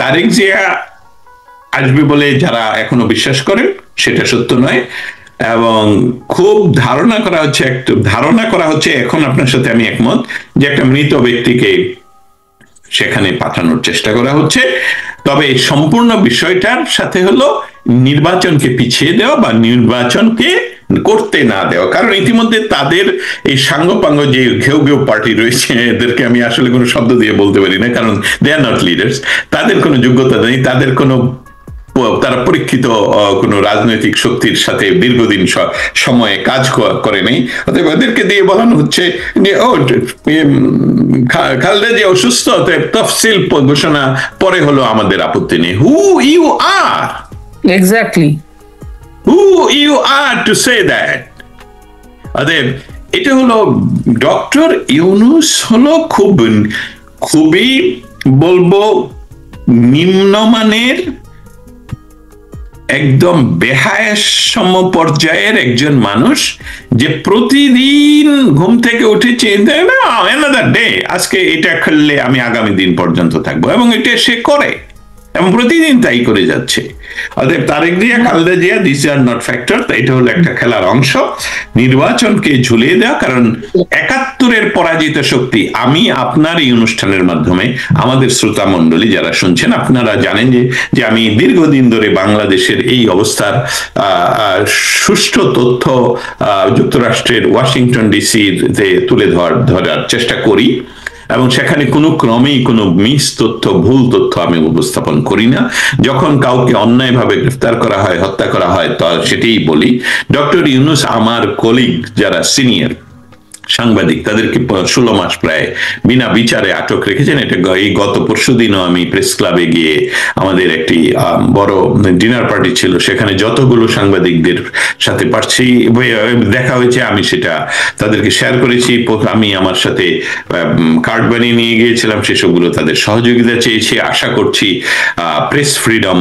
তারেক জিয়া আসবে বলে যারা এখনো বিশ্বাস করেন সেটা সত্য নয়, এবং খুব ধারণা করা হচ্ছে এখন, আপনার সাথে আমি একমত, যে একটা মৃত ব্যক্তিকে সেখানে পাঠানোর চেষ্টা করা হচ্ছে। তবে সম্পূর্ণ বিষয়টার সাথে হলো নির্বাচনকে পিছিয়ে দেওয়া বা নির্বাচনকে করতে না দেওয়া, কারণ ইতিমধ্যে তাদের এই সাঙ্গপাঙ্গ যে ঘেউ ঘেউ পার্টি রয়েছে, এদেরকে আমি আসলে কোনো শব্দ দিয়ে বলতে পারি না, কারণ দে আর নট লিডার্স, তাদের কোনো যোগ্যতা নেই, তাদের কোনো, তারা পরীক্ষিত কোন রাজনৈতিক শক্তির সাথে দীর্ঘদিন সময়ে কাজ করে নেই। অতএব ওদেরকে দিয়ে বলানো হচ্ছে যে খালেদা যে অসুস্থ, তফসিল ঘোষণা পরে হলো, আমাদের আপত্তি নেই। Who you are exactly, who you are to say that? অতএব এটা হলো ডক্টর ইউনূস হলো খুবই বলবো নিম্নমানের, একদম বেহায়াসম পর্যায়ের একজন মানুষ, যে প্রতিদিন ঘুম থেকে উঠে চিন্তা না অ্যানাদার ডে, আজকে এটা খেললে আমি আগামী দিন পর্যন্ত থাকবো, এবং এটা সে করে এবং প্রতিদিন তাই করে যাচ্ছে। অতএব Tarek Zia, Khaleda Zia, this are not factor. এটা হলো একটা খেলার অংশ, নির্বাচনকে ঝুলিয়ে দেওয়া। কারণ ৭১-এর পরাজিত শক্তি, আমি আপনার এই অনুষ্ঠানের মাধ্যমে আমাদের শ্রোতা মণ্ডলী যারা শুনছেন, আপনারা জানেন যে আমি দীর্ঘদিন ধরে বাংলাদেশের এই অবস্থার সুষ্ঠু তথ্য যুক্তরাষ্ট্রের ওয়াশিংটন ডিসিতে তুলে ধরার চেষ্টা করি, এবং সেখানে কোনো ক্রমেই কোনো মিস তথ্য, ভুল তথ্য আমি উপস্থাপন করি না। যখন কাউকে অন্যায়ভাবে গ্রেফতার করা হয়, হত্যা করা হয়, তো সেটাই বলি। ডক্টর ইউনূস আমার কলিগ যারা সিনিয়র সাংবাদিক, তাদেরকে 16 মাস প্রায় বিনা বিচারে আটক রেখেছেন। এটা এই গত পরশুদিনও আমি প্রেস ক্লাবে গিয়ে আমাদের একটি বড় ডিনার পার্টি ছিল, সেখানে যতগুলো সাংবাদিকদের সাথে পারছি দেখা হয়েছে, আমি সেটা তাদেরকে শেয়ার করেছি। আমি আমার সাথে কার্ড বানিয়ে নিয়ে গিয়েছিলাম, সেসবগুলো তাদের সহযোগিতা চেয়েছি। আশা করছি প্রেস ফ্রিডম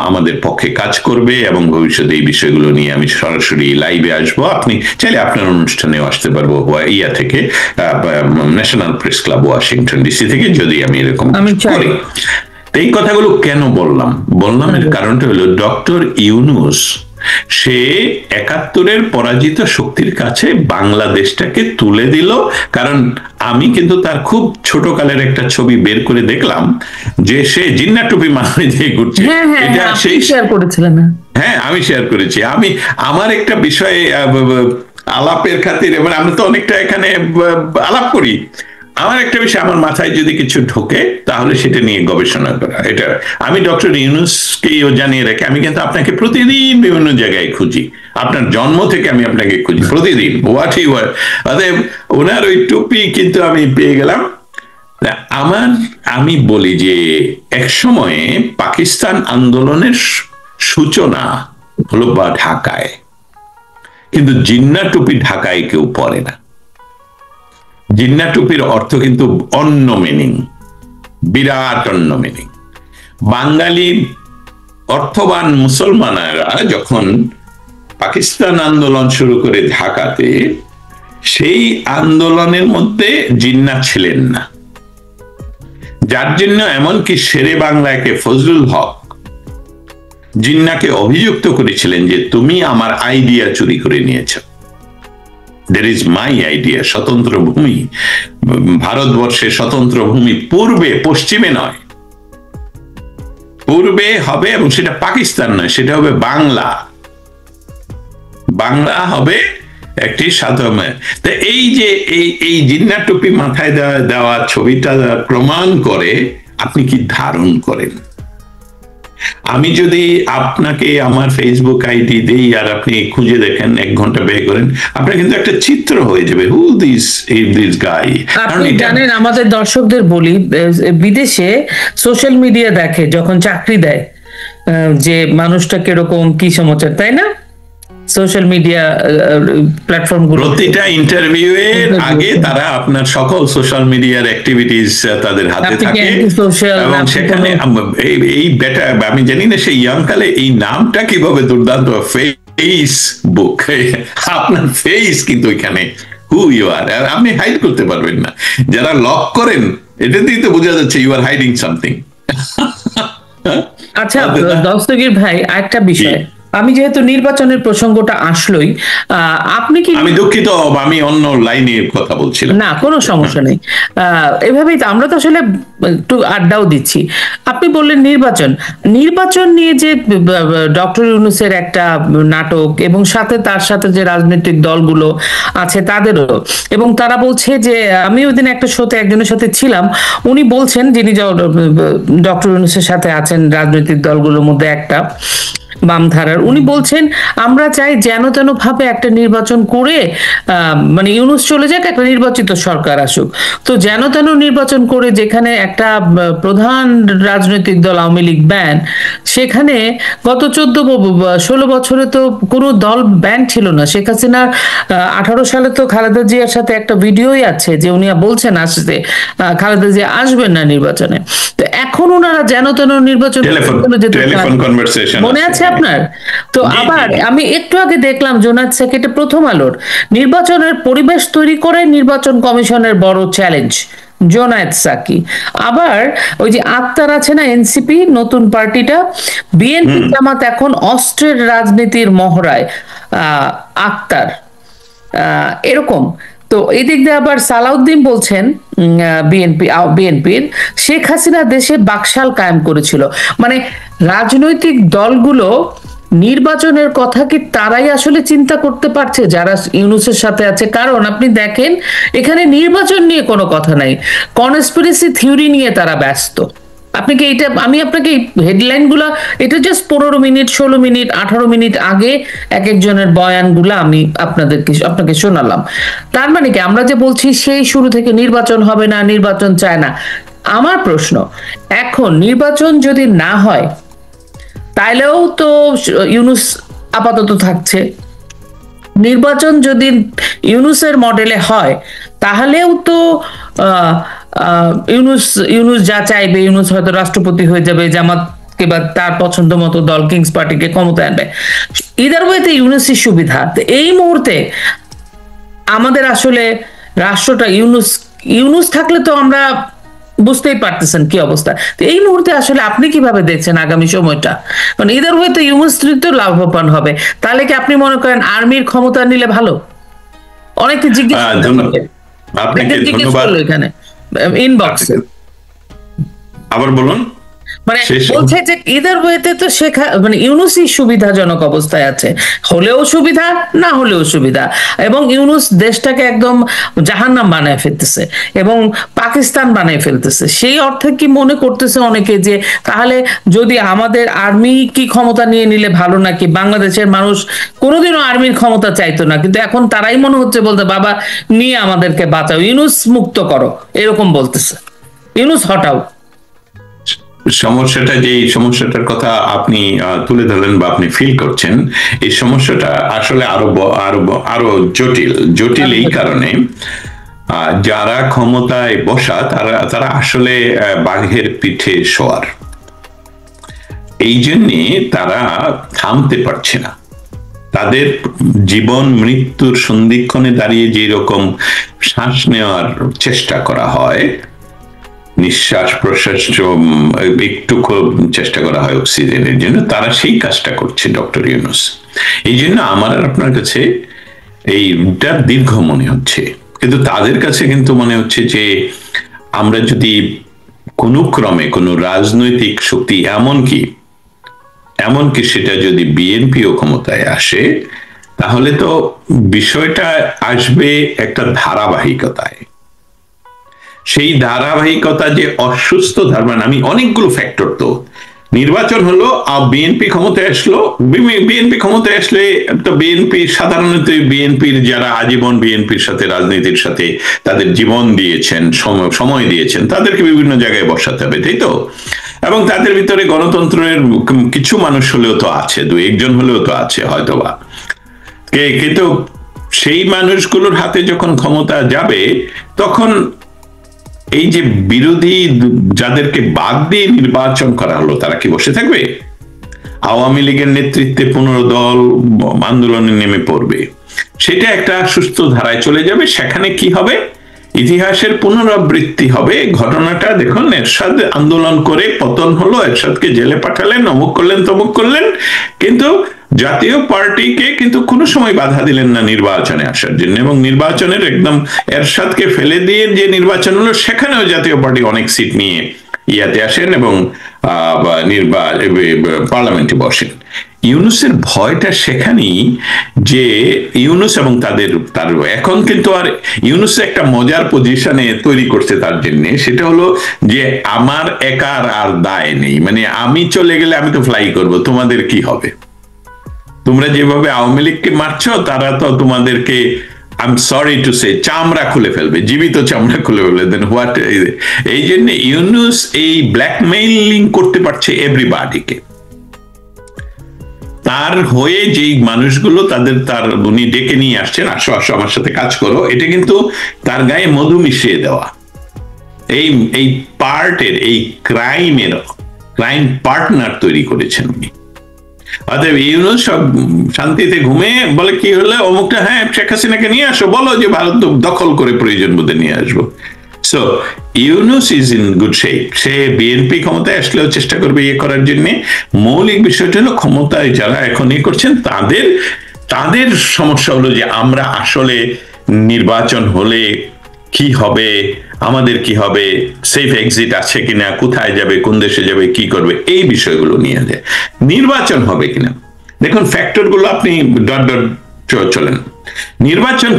আমাদের পক্ষে কাজ করবে, এবং ভবিষ্যতে এই বিষয়গুলো নিয়ে আমি সরাসরি লাইভে আসবো। আপনি চাইলে আপনার অনুষ্ঠানেও আসতে পারবো, ইয়া থেকে, national press club Washington DC থেকে, যদি আমি এরকম করি। এই কথাগুলো কেন বললাম এর কারণটা হলো, ডক্টর ইউনূস সে ৭১-এর পরাজিত শক্তির কাছে বাংলাদেশটাকে তুলে দিল। কারণ আমি কিন্তু তার খুব ছোট কালের একটা ছবি বের করে দেখলাম, যে সে জিন্না টুপি মাথায় দিয়ে ঘুরছে। এটা সেই শেয়ার করেছিলেন? হ্যাঁ, আমি শেয়ার করেছি। আমার একটা বিষয়ে আলাপের খাতিরে, মানে আমরা তো অনেকটা এখানে আলাপ করি, আমার একটা বিষয় আমার মাথায় যদি কিছু ঢোকে, তাহলে সেটা নিয়ে গবেষণা করা। এটা আমি ডক্টর ইউনূসকেও জানিয়ে রাখি, আমি কিন্তু আপনাকে প্রতিদিন বিভিন্ন জায়গায় খুঁজি, আপনার জন্ম থেকে আমি আপনাকে খুঁজি প্রতিদিন, হোয়াট ইউ আর। অতএব ওনার ওই টুপি কিন্তু আমি পেয়ে গেলাম। আমি বলি যে এক সময়ে পাকিস্তান আন্দোলনের সূচনা হলো বা ঢাকায়, কিন্তু জিন্না টুপি ঢাকায় কেউ পরে না। জিন্না টুপির অর্থ কিন্তু অন্য মিনিং, বিরাট অন্য মিনিং। বাঙালি অর্থবান মুসলমানেরা যখন পাকিস্তান আন্দোলন শুরু করে ঢাকাতে, সেই আন্দোলনের মধ্যে জিন্না ছিলেন না, যার জন্য এমনকি শেরে বাংলাকে ফজলুল হক জিন্নাকে অভিযুক্ত করেছিলেন যে তুমি আমার আইডিয়া চুরি করে নিয়েছ। There is my idea, স্বতন্ত্র ভূমি, ভারতবর্ষে স্বতন্ত্র ভূমি পূর্বে, পশ্চিমে নয়, পূর্বে হবে, এবং সেটা পাকিস্তান নয়, সেটা হবে বাংলা হবে একটি সাধারণ। তো এই যে এই জিন্না টুপি মাথায় দেওয়া ছবিটা প্রমাণ করে আপনি কি ধারণ করেন। আমি যদি আপনাকে আমার ফেসবুক আইডি দেই আর আপনি খুঁজে দেখেন, 1 ঘন্টা ব্যয় করেন, আপনার কিন্তু একটা চিত্র হয়ে যাবে, হু দিস গাই। আপনি জানেন, আমাদের দর্শকদের বলি, বিদেশে সোশ্যাল মিডিয়া দেখে যখন চাকরি দেয়, যে মানুষটা কিরকম, কি সমাচার, তাই না? সোশ্যাল মিডিয়া প্ল্যাটফর্ম গুলো প্রতিটা ইন্টারভিউ এর আগে তারা আপনার সকল সোশ্যাল মিডিয়ার অ্যাক্টিভিটিস তাদের হাতে থাকে, এবং সেখানে এই বেটা, আমি জানি না সেই ইয়াং কালে এই নামটা কিভাবে দুর্দান্ত, ফেসবুক, আপনার ফেস কিন্তু এখানে হু ইউ আর, আপনি হাইড করতে পারবেন না। যারা লক করেন, এটা দিয়ে তো বোঝা যাচ্ছে ইউ আর হাইডিং সামথিং। হ্যাঁ? আচ্ছা, আমাদের না- দস্তগীর ভাই, একটা বিষয়, জি। আমি যেহেতু নির্বাচনের প্রসঙ্গটা আসলোই, আপনি কি, আমি দুঃখিত, আমি অন্য লাইনের কথা বলছিলাম। না কোনো সমস্যা নেই, এভাবেই তো আমরা তো আসলে একটু আড্ডাও দিচ্ছি। আপনি বললেন নির্বাচন, নির্বাচন নিয়ে যে ডক্টর ইউনূসের একটা নাটক, এবং সাথে তার সাথে যে রাজনৈতিক দলগুলো আছে তাদেরও, এবং তারা বলছে যে, আমি ওই দিন একটা শোতে একজনের সাথে ছিলাম, উনি বলছেন, যিনি ডক্টর ইউনূসের সাথে আছেন রাজনৈতিক দলগুলোর মধ্যে একটা বামধারার, উনি বলছেন আমরা চাই যেন তেন ভাবে একটা নির্বাচন করে, মানে ইউনূস চলে যাক, একটা নির্বাচিত সরকার আসুক। তো যেন তেন নির্বাচন করে, যেখানে একটা প্রধান রাজনৈতিক দল আওয়ামী লীগ ব্যান, সেখানে গত 16 বছরে তো কোনো দল ব্যান ছিল না। শেখ হাসিনার 18 সালে তো খালেদা জিয়ার সাথে একটা ভিডিওই আছে যে উনি বলছেন আসতে, খালেদা জিয়া আসবেন না নির্বাচনে। তো এখন ওনারা যেন তেন নির্বাচন যেতে চান। টেলিফোন কনভারসেশন মনে আছে আপনার? তো জি, আবার জি, জি। আমি একটু আগে দেখলাম জোনায়েদ সেকেটে প্রথম আলোর, নির্বাচনের পরিবেশ তৈরি করে নির্বাচন কমিশনের বড় চ্যালেঞ্জ, জোনায়েদ সাকি। আবার ওই যে আক্তার আছে না, এনসিপি নতুন পার্টিটা, বিএনপি জামাত এখন অস্ত্রের রাজনীতির মহড়ায়, আক্তার, এরকম। তো এই দিক দিয়ে আবার সালাউদ্দিন বলছেন, বিএনপির শেখ হাসিনা দেশে বাকশাল কায়েম করেছিল। মানে রাজনৈতিক দলগুলো নির্বাচনের কথা কি তারাই আসলে চিন্তা করতে পারছে যারা ইউনূসের সাথে আছে? কারণ আপনি দেখেন, এখানে নির্বাচন নিয়ে কোনো কথা নাই, কনস্পিরেসি থিওরি নিয়ে তারা ব্যস্ত। আপনি কি এটা, আমি আপনাকে হেডলাইন গুলা, এটা জাস্ট 15 মিনিট, 16 মিনিট, 18 মিনিট আগে এক একজনের বয়ানগুলা আমি আপনাকে শোনালাম। তার মানে কি আমরা যে বলছি সেই শুরু থেকে নির্বাচন হবে না, নির্বাচন চায় না? আমার প্রশ্ন, এখন নির্বাচন যদি না হয়, তাইলেও তো ইউনূস আপাতত থাকছে। নির্বাচন যদি ইউনূসের মডেলে হয়, তাহলেও তো আহ, ইউনূস যা চাইবে, ইউনূস হয়তো রাষ্ট্রপতি হয়ে যাবে, জামাতকে বা তার পছন্দ মতো দল কিংস পার্টিকে ক্ষমতায় আনবে। ইদার ওয়েতে ইউনূসই সুবিধা। তো এই মুহূর্তে আমাদের আসলে রাষ্ট্রটা, ইউনূস থাকলে তো আমরা বুঝতেই পারতেছেন কি অবস্থা। তো এই মুহূর্তে আসলে আপনি কিভাবে দেখছেন আগামী সময়টা? কারণ ইদার ওয়েতে ইউনূস তো লাভবান হবে। তাহলে কি আপনি মনে করেন আর্মির ক্ষমতা নিলে ভালো? অনেকে জিজ্ঞেস আপনাকে জিজ্ঞেস ধন্যবাদ। করলো এখানে ইনবক্সে, আবার বলুন। মানে শেষ বলছে যে ইদার ওয়েতে তো মানে ইউনূসই সুবিধাজনক অবস্থায় আছে, হলেও সুবিধা, না হলেও সুবিধা। এবং ইউনূস দেশটাকে একদম জাহান্নাম বানায় ফেলতেছে এবং পাকিস্তান বানায় ফেলতেছে। সেই অর্থে কি মনে করতেছে অনেকে যে, তাহলে যদি আমাদের আর্মি কি ক্ষমতা নিয়ে নিলে ভালো, নাকি বাংলাদেশের মানুষ কোনোদিনও আর্মির ক্ষমতা চাইতো না, কিন্তু এখন তারাই মনে হচ্ছে বলতে, বাবা নিয়ে আমাদেরকে বাঁচাও, ইউনূস মুক্ত করো, এরকম বলতেছে, ইউনূস হটাও। সমস্যাটা, যে সমস্যাটার কথা আপনি তুলে ধরলেন বা আপনি ফিল করছেন, এই সমস্যাটা আসলে আরো জটিল। জটিল এই কারণে, যারা ক্ষমতায় বসা তারা তারা আসলে বাঘের পিঠে শোয়ার, এই জন্যে তারা থামতে পারছে না। তাদের জীবন মৃত্যুর সন্ধিক্ষণে দাঁড়িয়ে যে রকম শ্বাস নেওয়ার চেষ্টা করা হয়, নিঃশ্বাস প্রশ্বাস একটু খুব চেষ্টা করা হয় অক্সিজেনের জন্য, তারা সেই কাজটা করছে ডক্টর ইউনূস। এই জন্য আমার আর আপনার কাছে এইটা দীর্ঘ মনে হচ্ছে, কিন্তু তাদের কাছে কিন্তু মনে হচ্ছে যে আমরা যদি কোনো ক্রমে কোনো রাজনৈতিক শক্তি, এমনকি সেটা যদি বিএনপিও ক্ষমতায় আসে, তাহলে তো বিষয়টা আসবে একটা ধারাবাহিকতায়। সেই ধারাবাহিকতা যে অসুস্থ ধারণা, আমি অনেকগুলো ফ্যাক্টর, তো নির্বাচন হলো, বিএনপি ক্ষমতায় আসলো, বিএনপি ক্ষমতায় আসলে তো বিএনপি সাধারণত, বিএনপির যারা আজীবন বিএনপির সাথে রাজনীতির সাথে তাদের জীবন দিয়েছেন, সময় দিয়েছেন, তাদেরকে বিভিন্ন জায়গায় বসাতে হবে, তাই তো? এবং তাদের ভিতরে গণতন্ত্রের কিছু মানুষ হলেও তো আছে, দু একজন হলেও তো আছে হয়তোবা, কিন্তু সেই মানুষগুলোর হাতে যখন ক্ষমতা যাবে, তখন এই যে বিরোধী যাদেরকে বাদ দিয়ে নির্বাচন করা হলো, তারা কি বসে থাকবে? আওয়ামী লীগের নেতৃত্বে 15 দল আন্দোলনে নেমে পড়বে, সেটা একটা সুস্থ ধারায় চলে যাবে। সেখানে কি হবে? ইতিহাসের পুনরাবৃত্তি হবে। ঘটনাটা দেখুন, এরশাদ আন্দোলন করে পতন হলো, এরশাদকে জেলে পাঠালেন, অমুক করলেন তমুক করলেন, কিন্তু জাতীয় পার্টিকে কিন্তু কোনো সময় বাধা দিলেন না নির্বাচনে আসার জন্য, এবং নির্বাচনের একদম এরশাদকে ফেলে দিয়ে যে নির্বাচন হলো সেখানেও জাতীয় পার্টি অনেক সিট নিয়ে ইয়াতে আসেন এবং পার্লামেন্টে বসেন। ইউনূসের ভয়টা সেখানেই যে ইউনূস এবং তার এখন কিন্তু আর ইউনূস একটা মজার পজিশনে তৈরি করছে তার জন্য, সেটা হলো যে আমার একার আর দায় নেই, মানে আমি চলে গেলে আমি তো ফ্লাই করব, তোমাদের কি হবে? তোমরা যেভাবে আওয়ামী লীগকে মারছ, তারা তো তোমাদেরকে I am sorry to say চামড়া খুলে ফেলবে, জীবিত চামড়া খুলে ফেলবে। দেন হোয়াট? এই জন্য ইউনূস এই ব্ল্যাকমেইলিং করতে পারছে এভরিবডিকে। তার হয়ে যেই মানুষগুলো তার উনি ডেকে নিয়ে আসছেন, আসো আসো আমার সাথে কাজ করো, এটা কিন্তু তার গায়ে মধু মিশিয়ে দেওয়া। এই পার্টের এই ক্রাইম পার্টনার তৈরি করেছেন উনি। অতএব ইউনূস সব শান্তিতে ঘুমে বলে কি হলে অমুকটা, হ্যাঁ শেখ হাসিনাকে নিয়ে আসো, বলো যে ভারত দখল করে প্রয়োজন বোধে নিয়ে আসবো। So Yunus is in good shape. Say BNP ক্ষমতায় আসলেও চেষ্টা করবে ইয়ে করার জন্য। মৌলিক বিষয়টা হলো ক্ষমতায় যারা এখন ইয়ে করছেন তাদের সমস্যা হলো যে আমরা আসলে নির্বাচন হলে কি হবে, আমাদের কি হবে, সেফ এক্সিট আছে কিনা, কোথায় যাবে, কোন দেশে যাবে, কি করবে, এই বিষয়গুলো নিয়ে যায়। নির্বাচন হবে কিনা, দেখুন ফ্যাক্টর গুলো আপনি ডট ডট চলেন। নির্বাচন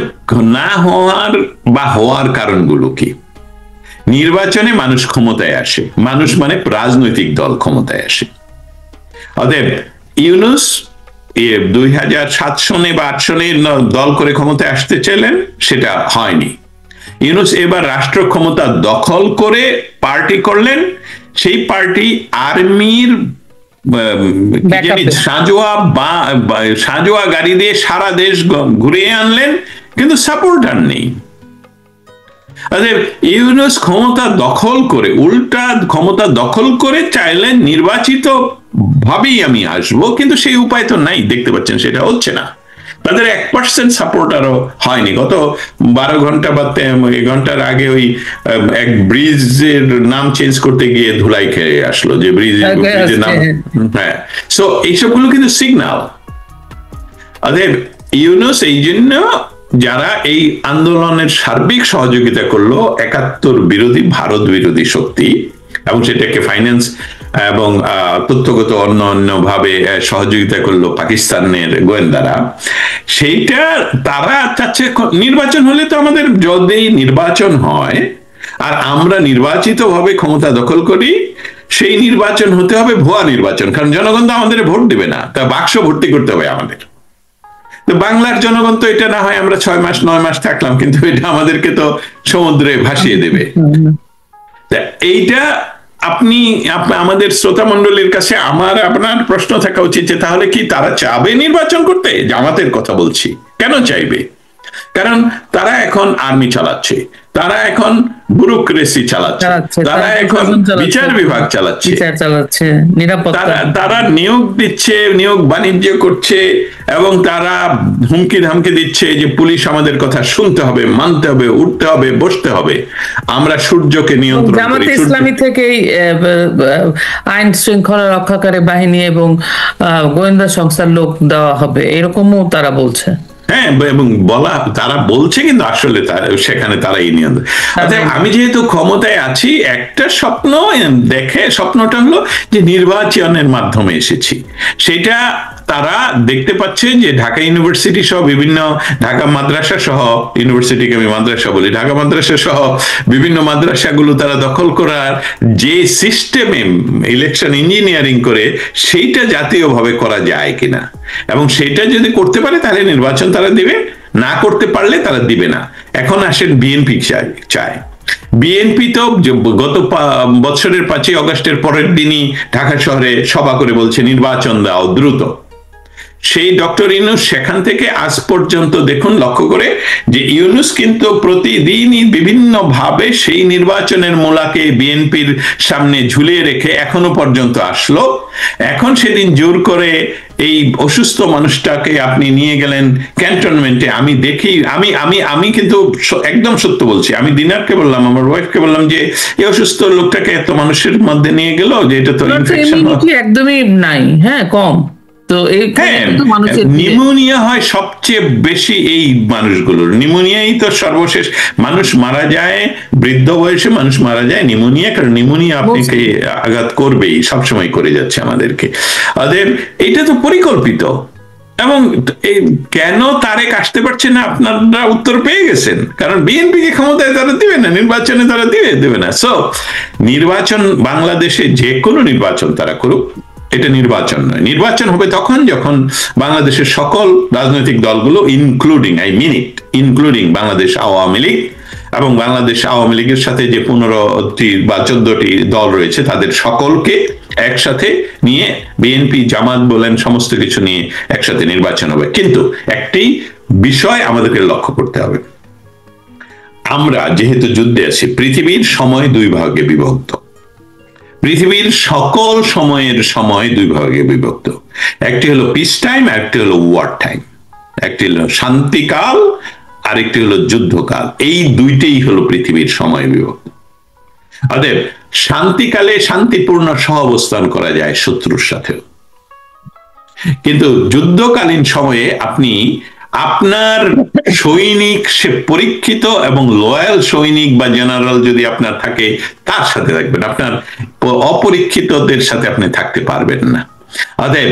না হওয়ার বা হওয়ার কারণগুলো কি? নির্বাচনে মানুষ ক্ষমতায় আসে, মানুষ মানে রাজনৈতিক দল ক্ষমতায় আসে। অতএব ইউনূস 2007 সনে বা 8 সনে দল করে ক্ষমতায় আসতে চাইলেন, সেটা হয়নি। ইউনূস এবার রাষ্ট্র ক্ষমতা দখল করে পার্টি করলেন, সেই পার্টি আর্মির সাঁজোয়া গাড়ি দিয়ে সারা দেশ ঘুরিয়ে আনলেন, কিন্তু সাপোর্টার নেই। ইউনূস ক্ষমতা দখল করে, উল্টা ক্ষমতা দখল করে চাইলেন নির্বাচিত ভাবেই আমি আসবো, কিন্তু সেই উপায় তো নাই, দেখতে পাচ্ছেন সেটা হচ্ছে না। তাদের 1% সাপোর্টারও হয়নি। গত 12 ঘন্টা বা ঘন্টার আগে ওই এক ব্রিজের নাম চেঞ্জ করতে গিয়ে ধুলাই খেয়ে আসলো, যে ব্রিজের নাম। হ্যাঁ, সো এইসবগুলো কিন্তু সিগনাল। অতএব ইউনূস এই জন্য যারা এই আন্দোলনের সার্বিক সহযোগিতা করলো, 71 বিরোধী ভারত বিরোধী শক্তি, এবং সেটাকে ফাইন্যান্স এবং তথ্যগত অন্য ভাবে সহযোগিতা করলো পাকিস্তানের গোয়েন্দারা, সেইটা তারা চাচ্ছে নির্বাচন হলে তো আমাদের, যদি নির্বাচন হয় আর আমরা নির্বাচিত ভাবে ক্ষমতা দখল করি, সেই নির্বাচন হতে হবে ভুয়া নির্বাচন, কারণ জনগণ তো আমাদের ভোট দেবে না, তা বাক্স ভর্তি করতে হবে আমাদের। তো বাংলার জনগণ তো এটা না হয় আমরা 6 মাস 9 মাস থাকলাম, কিন্তু এটা আমাদেরকে তো সমুদ্রে ভাসিয়ে দেবে। এইটা আপনি আমাদের শ্রোতা মণ্ডলীর কাছে আপনার প্রশ্ন থাকা উচিত যে তাহলে কি তারা চাবে নির্বাচন করতে? জামাতের কথা বলছি, কেন চাইবে? কারণ তারা এখন আর্মি চালাচ্ছে, তারা এখন ব্যুরোক্রেসি চালাচ্ছে, তারা এখন বিচার বিভাগ চালাচ্ছে, তারা নিয়োগ দিচ্ছে, নিয়োগ বাণিজ্য করছে, এবং তারা হুমকি ধামকি দিচ্ছে যে পুলিশ আমাদের কথা শুনতে হবে, মানতে হবে, উঠতে হবে, বসতে হবে, আমরা সূর্যকে নিয়ন্ত্রণ করি। জামাতে ইসলামী থেকেই আইন শৃঙ্খলা রক্ষাকারী বাহিনী এবং গোয়েন্দা সংস্থার লোক দেওয়া হবে, এরকমও তারা বলছে। হ্যাঁ, এবং তারা বলছে, কিন্তু আসলে সেখানে তারাই নিয়ন্ত্রণ। আমি যেহেতু ক্ষমতায় আছি, একটা স্বপ্ন দেখে, স্বপ্নটা হলো যে নির্বাচনের মাধ্যমে এসেছি, সেটা তারা দেখতে পাচ্ছে যে ঢাকা ইউনিভার্সিটি সহ বিভিন্ন, ঢাকা মাদ্রাসা সহ, ইউনিভার্সিটিকে আমি মাদ্রাসা বলি, ঢাকা মাদ্রাসা সহ বিভিন্ন মাদ্রাসাগুলো তারা দখল করার যে সিস্টেমে ইলেকশন ইঞ্জিনিয়ারিং করে, সেইটা জাতীয়ভাবে করা যায় কিনা, এবং সেটা যদি করতে পারে তাহলে নির্বাচন তারা দিবে, না করতে পারলে তারা দিবে না। এখন আসেন বিএনপি চায়। বিএনপি তো গত বছরের 5ই অগস্টের পরের দিনই ঢাকা শহরে সভা করে বলছে নির্বাচন দাও দ্রুত। সেই ডক্টর ইউনূস সেখান থেকে আজ পর্যন্ত দেখুন লক্ষ্য করে যে ইউনূস কিন্তু প্রতিদিনই বিভিন্ন ভাবে সেই নির্বাচনের মূলাকে বিএনপির সামনে ঝুলিয়ে রেখে এখনো পর্যন্ত আসলো। এখন সেদিন জোর করে এই অসুস্থ মানুষটাকে আপনি নিয়ে গেলেন ক্যান্টনমেন্টে। আমি দেখি আমি আমি আমি কিন্তু একদম সত্য বলছি, আমি দিনারকে বললাম, আমার ওয়াইফকে বললাম যে এই অসুস্থ লোকটাকে এত মানুষের মধ্যে নিয়ে গেল যে এটা তো ইনফেকশন একদমই নাই, হ্যাঁ কম। তো এই নিউমোনিয়া হয় সবচেয়ে বেশি এই মানুষগুলোর, নিউমোনিয়াই তো সর্বশেষ মানুষ মারা যায়, বৃদ্ধ বয়সে মানুষ মারা যায় নিউমোনিয়া, কারণ নিউমোনিয়া আপনাকে আঘাত করবেই, সবসময় করে যাচ্ছে আমাদেরকে। অতএব এটা তো পরিকল্পিত। এবং কেন তারেক আসতে পারছে না আপনারা উত্তর পেয়ে গেছেন, কারণ বিএনপি কে ক্ষমতায় তারা দিবে না, নির্বাচনে তারা দেবে না। সো নির্বাচন বাংলাদেশে যে কোনো নির্বাচন তারা করুক, এটা নির্বাচন নয়। নির্বাচন হবে তখন যখন বাংলাদেশের সকল রাজনৈতিক দলগুলো ইনক্লুডিং বাংলাদেশ আওয়ামী লীগ এবং বাংলাদেশ আওয়ামী লীগের সাথে যে 15টি বা 14টি দল রয়েছে তাদের সকলকে একসাথে নিয়ে বিএনপি জামাত বলেন সমস্ত কিছু নিয়ে একসাথে নির্বাচন হবে। কিন্তু একটি বিষয় আমাদেরকে লক্ষ্য করতে হবে, আমরা যেহেতু যুদ্ধে আছি, পৃথিবীর সময় দুই ভাগে বিভক্ত, পৃথিবীর সকল সময়ের সময় দুই ভাগে বিভক্ত। একটি হলো পিস টাইম, একটি হলো ওয়ার টাইম। একটি হলো শান্তিকাল, আরেকটি হলো যুদ্ধকাল। এই দুইটাই হলো পৃথিবীর সময় বিভক্ত। অতএব শান্তিকালে শান্তিপূর্ণ সহাবস্থান করা যায় শত্রুর সাথেও, কিন্তু যুদ্ধকালীন সময়ে আপনি আপনার সৈনিক, সে পরীক্ষিত এবং লয়াল সৈনিক বা জেনারেল যদি আপনার থাকে তার সাথে থাকবেন, আপনার অপরীক্ষিতদের সাথে আপনি থাকতে পারবেন না। অতএব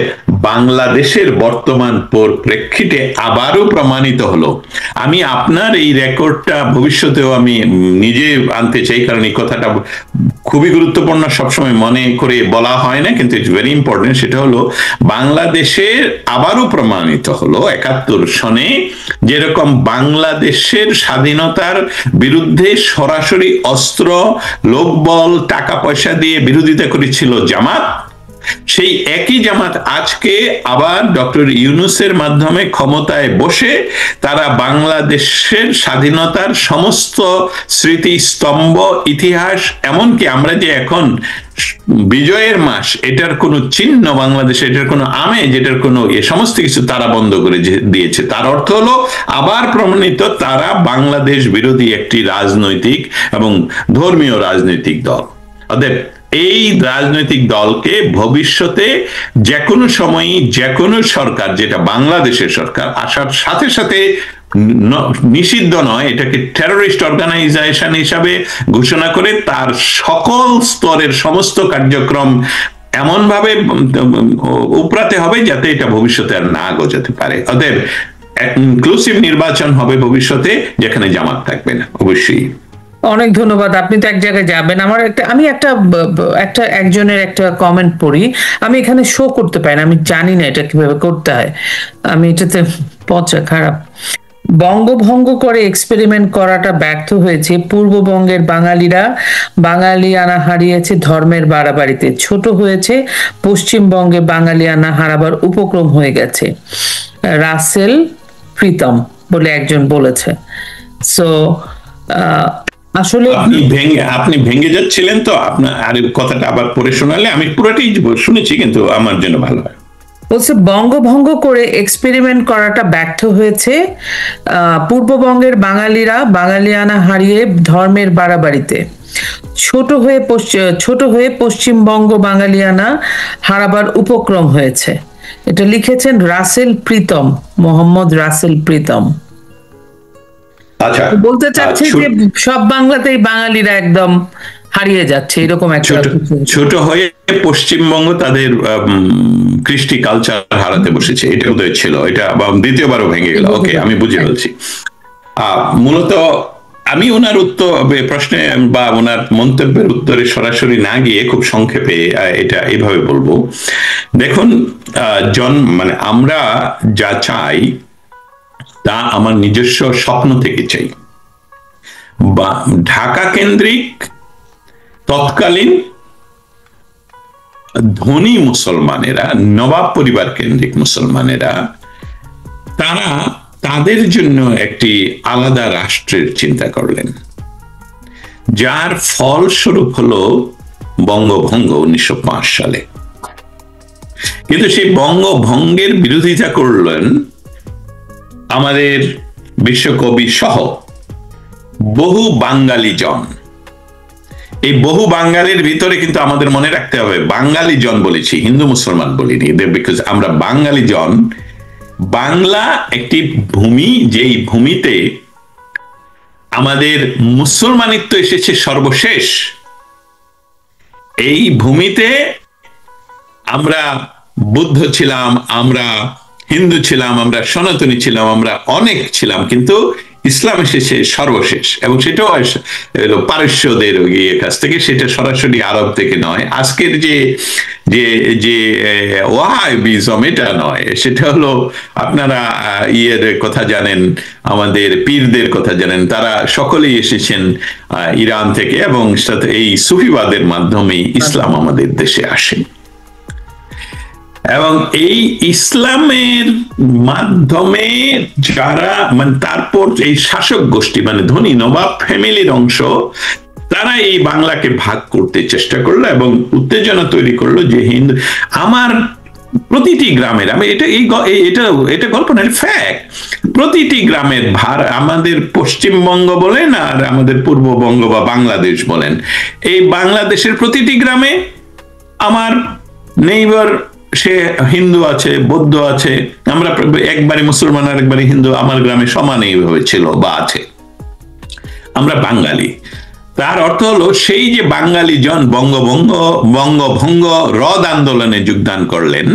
বাংলাদেশের বর্তমান পরিপ্রেক্ষিতে আবারও প্রমাণিত হলো, আমি আপনার এই রেকর্ডটা ভবিষ্যতেও আমি নিজে আনতে চাই, কারণ এই কথাটা খুবই গুরুত্বপূর্ণ, সবসময় মনে করে বলা হয় না, কিন্তু ইটস ভেরি ইম্পর্টেন্ট। সেটা হলো বাংলাদেশের আবারও প্রমাণিত হলো 71 সনে যেরকম বাংলাদেশের স্বাধীনতার বিরুদ্ধে সরাসরি অস্ত্র, লোকবল, টাকা পয়সা দিয়ে বিরোধিতা করেছিল জামাত, সেই একই জামাত আজকে আবার ডক্টর ইউনূসের মাধ্যমে ক্ষমতায় বসে তারা বাংলাদেশের স্বাধীনতার সমস্ত স্মৃতি স্তম্ভ, ইতিহাস, এমনকি আমরা যে এখন বিজয়ের মাস, এটার কোনো চিহ্ন বাংলাদেশে, এটার কোনো আমেজ, এটার কোনো সমস্ত কিছু তারা বন্ধ করে দিয়েছে। তার অর্থ হলো আবার প্রমাণিত তারা বাংলাদেশ বিরোধী একটি রাজনৈতিক এবং ধর্মীয় রাজনৈতিক দল। অতএব এই রাজনৈতিক দলকে ভবিষ্যতে যে কোনো সময়ই যে কোনো সরকার, যেটা বাংলাদেশের সরকার, আসার সাথে সাথে নিষিদ্ধ নয়, এটাকে টেররিস্ট অর্গানাইজেশন হিসাবে ঘোষণা করে তার সকল স্তরের সমস্ত কার্যক্রম এমন ভাবে উপরাতে হবে যাতে এটা ভবিষ্যতে আর না গজাতে পারে। অতএব ইনক্লুসিভ নির্বাচন হবে ভবিষ্যতে, যেখানে জামাত থাকবে না। অবশ্যই অনেক ধন্যবাদ। আপনি তো এক জায়গায় যাবেন, আমি একটা একজনের একটা কমেন্ট পড়ি। আমি এখানে শো করতে পারি না, আমি জানি না এটা কিভাবে করতে হয়, আমি এটাতে পচা খারাপ। বঙ্গভঙ্গ করে এক্সপেরিমেন্ট করাটা ব্যর্থ হয়েছে, পূর্ববঙ্গের বাঙালিরা বাঙালিয়ানা হারিয়েছে ধর্মের বাড়াবাড়িতে, ছোট হয়েছে পশ্চিমবঙ্গে বাঙালিয়ানা হারাবার উপক্রম হয়ে গেছে, রাসেল প্রীতম বলে একজন বলেছে। সো আসলে আপনি ভেঙে যাচ্ছিলেন, তো আপনার আর কথাটা আবার পড়ে শোনালে আমি পুরোটাই শুনেছি, কিন্তু আমার জন্য ভালো হয়। বলছে বঙ্গভঙ্গ করে এক্সপেরিমেন্ট করাটা ব্যর্থ হয়েছে, পূর্ববঙ্গের বাঙালিরা বাঙালিয়ানা হারিয়ে ধর্মের বাড়াবাড়িতে, ছোট হয়ে পশ্চিমবঙ্গ বাঙালিয়ানা হারাবার উপক্রম হয়েছে। এটা লিখেছেন রাসেল প্রীতম, মোহাম্মদ রাসেল প্রীতম। বলতে চাচ্ছি যে সব বাংলাতেই বাঙালিরা একদম হারিয়ে যাচ্ছে, এরকম একটা ছোট হয়ে পশ্চিমবঙ্গ তাদের কৃষ্টি কালচার হারাতে বসেছে, এটা বোধহয় ছিল, এটা দ্বিতীয়বারও ভেঙে গেল। ওকে, আমি বুঝে বলছি। মূলত আমি ওনার প্রশ্নে বা ওনার মন্তব্যের উত্তরে সরাসরি না গিয়ে খুব সংক্ষেপে এটা এইভাবে বলবো। দেখুন, মানে আমরা যা চাই তা আমার নিজস্ব স্বপ্ন থেকে চাই, বা ঢাকা কেন্দ্রিক তৎকালীন ধনী মুসলমানেরা, নবাব পরিবার কেন্দ্রিক মুসলমানেরা, তারা তাদের জন্য একটি আলাদা রাষ্ট্রের চিন্তা করলেন, যার ফলস্বরূপ হলো বঙ্গভঙ্গ 1905 সালে। কিন্তু সেই বঙ্গভঙ্গের বিরোধিতা করলেন আমাদের বিশ্বকবি সহ বহু বাঙালি জন। এই বহু বাঙালির ভিতরে কিন্তু আমাদের মনে রাখতে হবে, বাঙালি জন বলেছি, হিন্দু মুসলমান বলিনি, বিকজ আমরা বাঙালি জন। বাংলা একটি ভূমি, যেই ভূমিতে আমাদের মুসলমানিত্ব এসেছে সর্বশেষ। এই ভূমিতে আমরা বুদ্ধ ছিলাম, আমরা হিন্দু ছিলাম, আমরা সনাতনী ছিলাম, আমরা অনেক ছিলাম, কিন্তু ইসলাম এসেছে সর্বশেষ। এবং সেটাও পারস্যদের কাছ থেকে, সেটা সরাসরি আরব থেকে নয়। আজকের যে যে যে ওয়াহাবিজম, এটা নয়, সেটা হলো আপনারা ইয়ের কথা জানেন, আমাদের পীরদের কথা জানেন, তারা সকলেই এসেছেন ইরান থেকে, এবং এই সুফিবাদের মাধ্যমেই ইসলাম আমাদের দেশে আসে। এবং এই ইসলামের মাধ্যমে যারা, মানে তারপর এই শাসক গোষ্ঠী, মানে ধনী নবাব ফ্যামিলির অংশ, তারা এই বাংলাকে ভাগ করতে চেষ্টা করলো এবং উত্তেজনা তৈরি করলো যে হিন্দু আমার প্রতিটি গ্রামের, আমি এটা গল্প না, ফ্যাক্ট, প্রতিটি গ্রামের ভার, আমাদের পশ্চিমবঙ্গ বলেন আর আমাদের পূর্ববঙ্গ বা বাংলাদেশ বলেন, এই বাংলাদেশের প্রতিটি গ্রামে আমার নেইবার, সে হিন্দু আছে, বৌদ্ধ আছে, আমরা একবারে মুসলমান আর একবারে হিন্দু আমার গ্রামে সমানই ছিল বা আছে, আমরা বাঙালি। তার অর্থ হলো সেই যে বাঙালি জন বঙ্গভঙ্গ রদ আন্দোলনে যোগদান করলেন,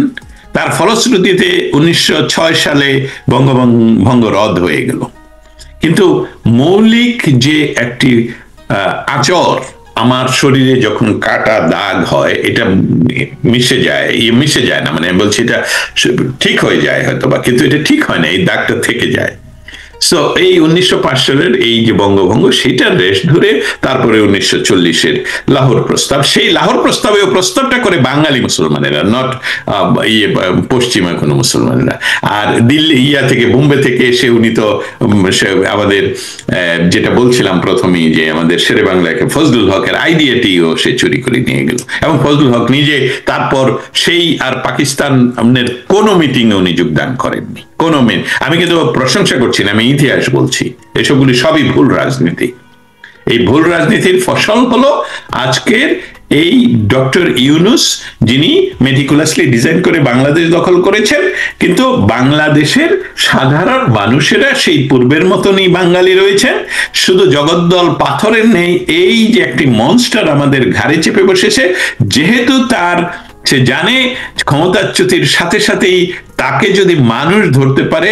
তার ফলশ্রুতিতে 1906 সালে বঙ্গভঙ্গ রদ হয়ে গেল। কিন্তু মৌলিক যে একটি আচর, আমার শরীরে যখন কাটা দাগ হয়, এটা মিশে যায় না, মানে আমি বলছি এটা ঠিক হয়ে যায় হয়তো বা, কিন্তু এটা ঠিক হয় না, এই দাগটা থেকে যায়। সো এই 1905 সালের এই যে বঙ্গভঙ্গ, সেটার রেশ ধরে তারপরে 1940-এর লাহোর প্রস্তাব, সেই লাহোর প্রস্তাবে প্রস্তাবটা করে বাঙালি মুসলমানেরা, নট পশ্চিমা কোনো মুসলমানেরা। আর দিল্লি থেকে, বোম্বে থেকে এসে উনি তো আমাদের যেটা বলছিলাম প্রথমেই, যে আমাদের শেরে বাংলাকে ফজলুল হকের আইডিয়াটিও সে চুরি করে নিয়ে গেল। এবং ফজলুল হক নিজে তারপর সেই আর পাকিস্তানের কোনো মিটিংয়ে উনি যোগদান করেননি, কোনো আমি কিন্তু প্রশংসা করছি না, আমি ইতিহাস বলছি, এসবগুলি সবই ভুল রাজনীতি। এই ভুল রাজনীতির ফসল হলো আজকের এই ডক্টর ইউনুস, যিনি মেটিকুলাসলি ডিজাইন করে বাংলাদেশ দখল করেছেন, কিন্তু বাংলাদেশের সাধারণ মানুষেরা সেই পূর্বের মতনই বাঙালি রয়েছেন, শুধু জগদ্দল পাথরের নেই। এই যে একটি মনস্টার আমাদের ঘাড়ে চেপে বসেছে, যেহেতু সে জানে ক্ষমতাচ্যুতির সাথে সাথেই তাকে যদি মানুষ ধরতে পারে,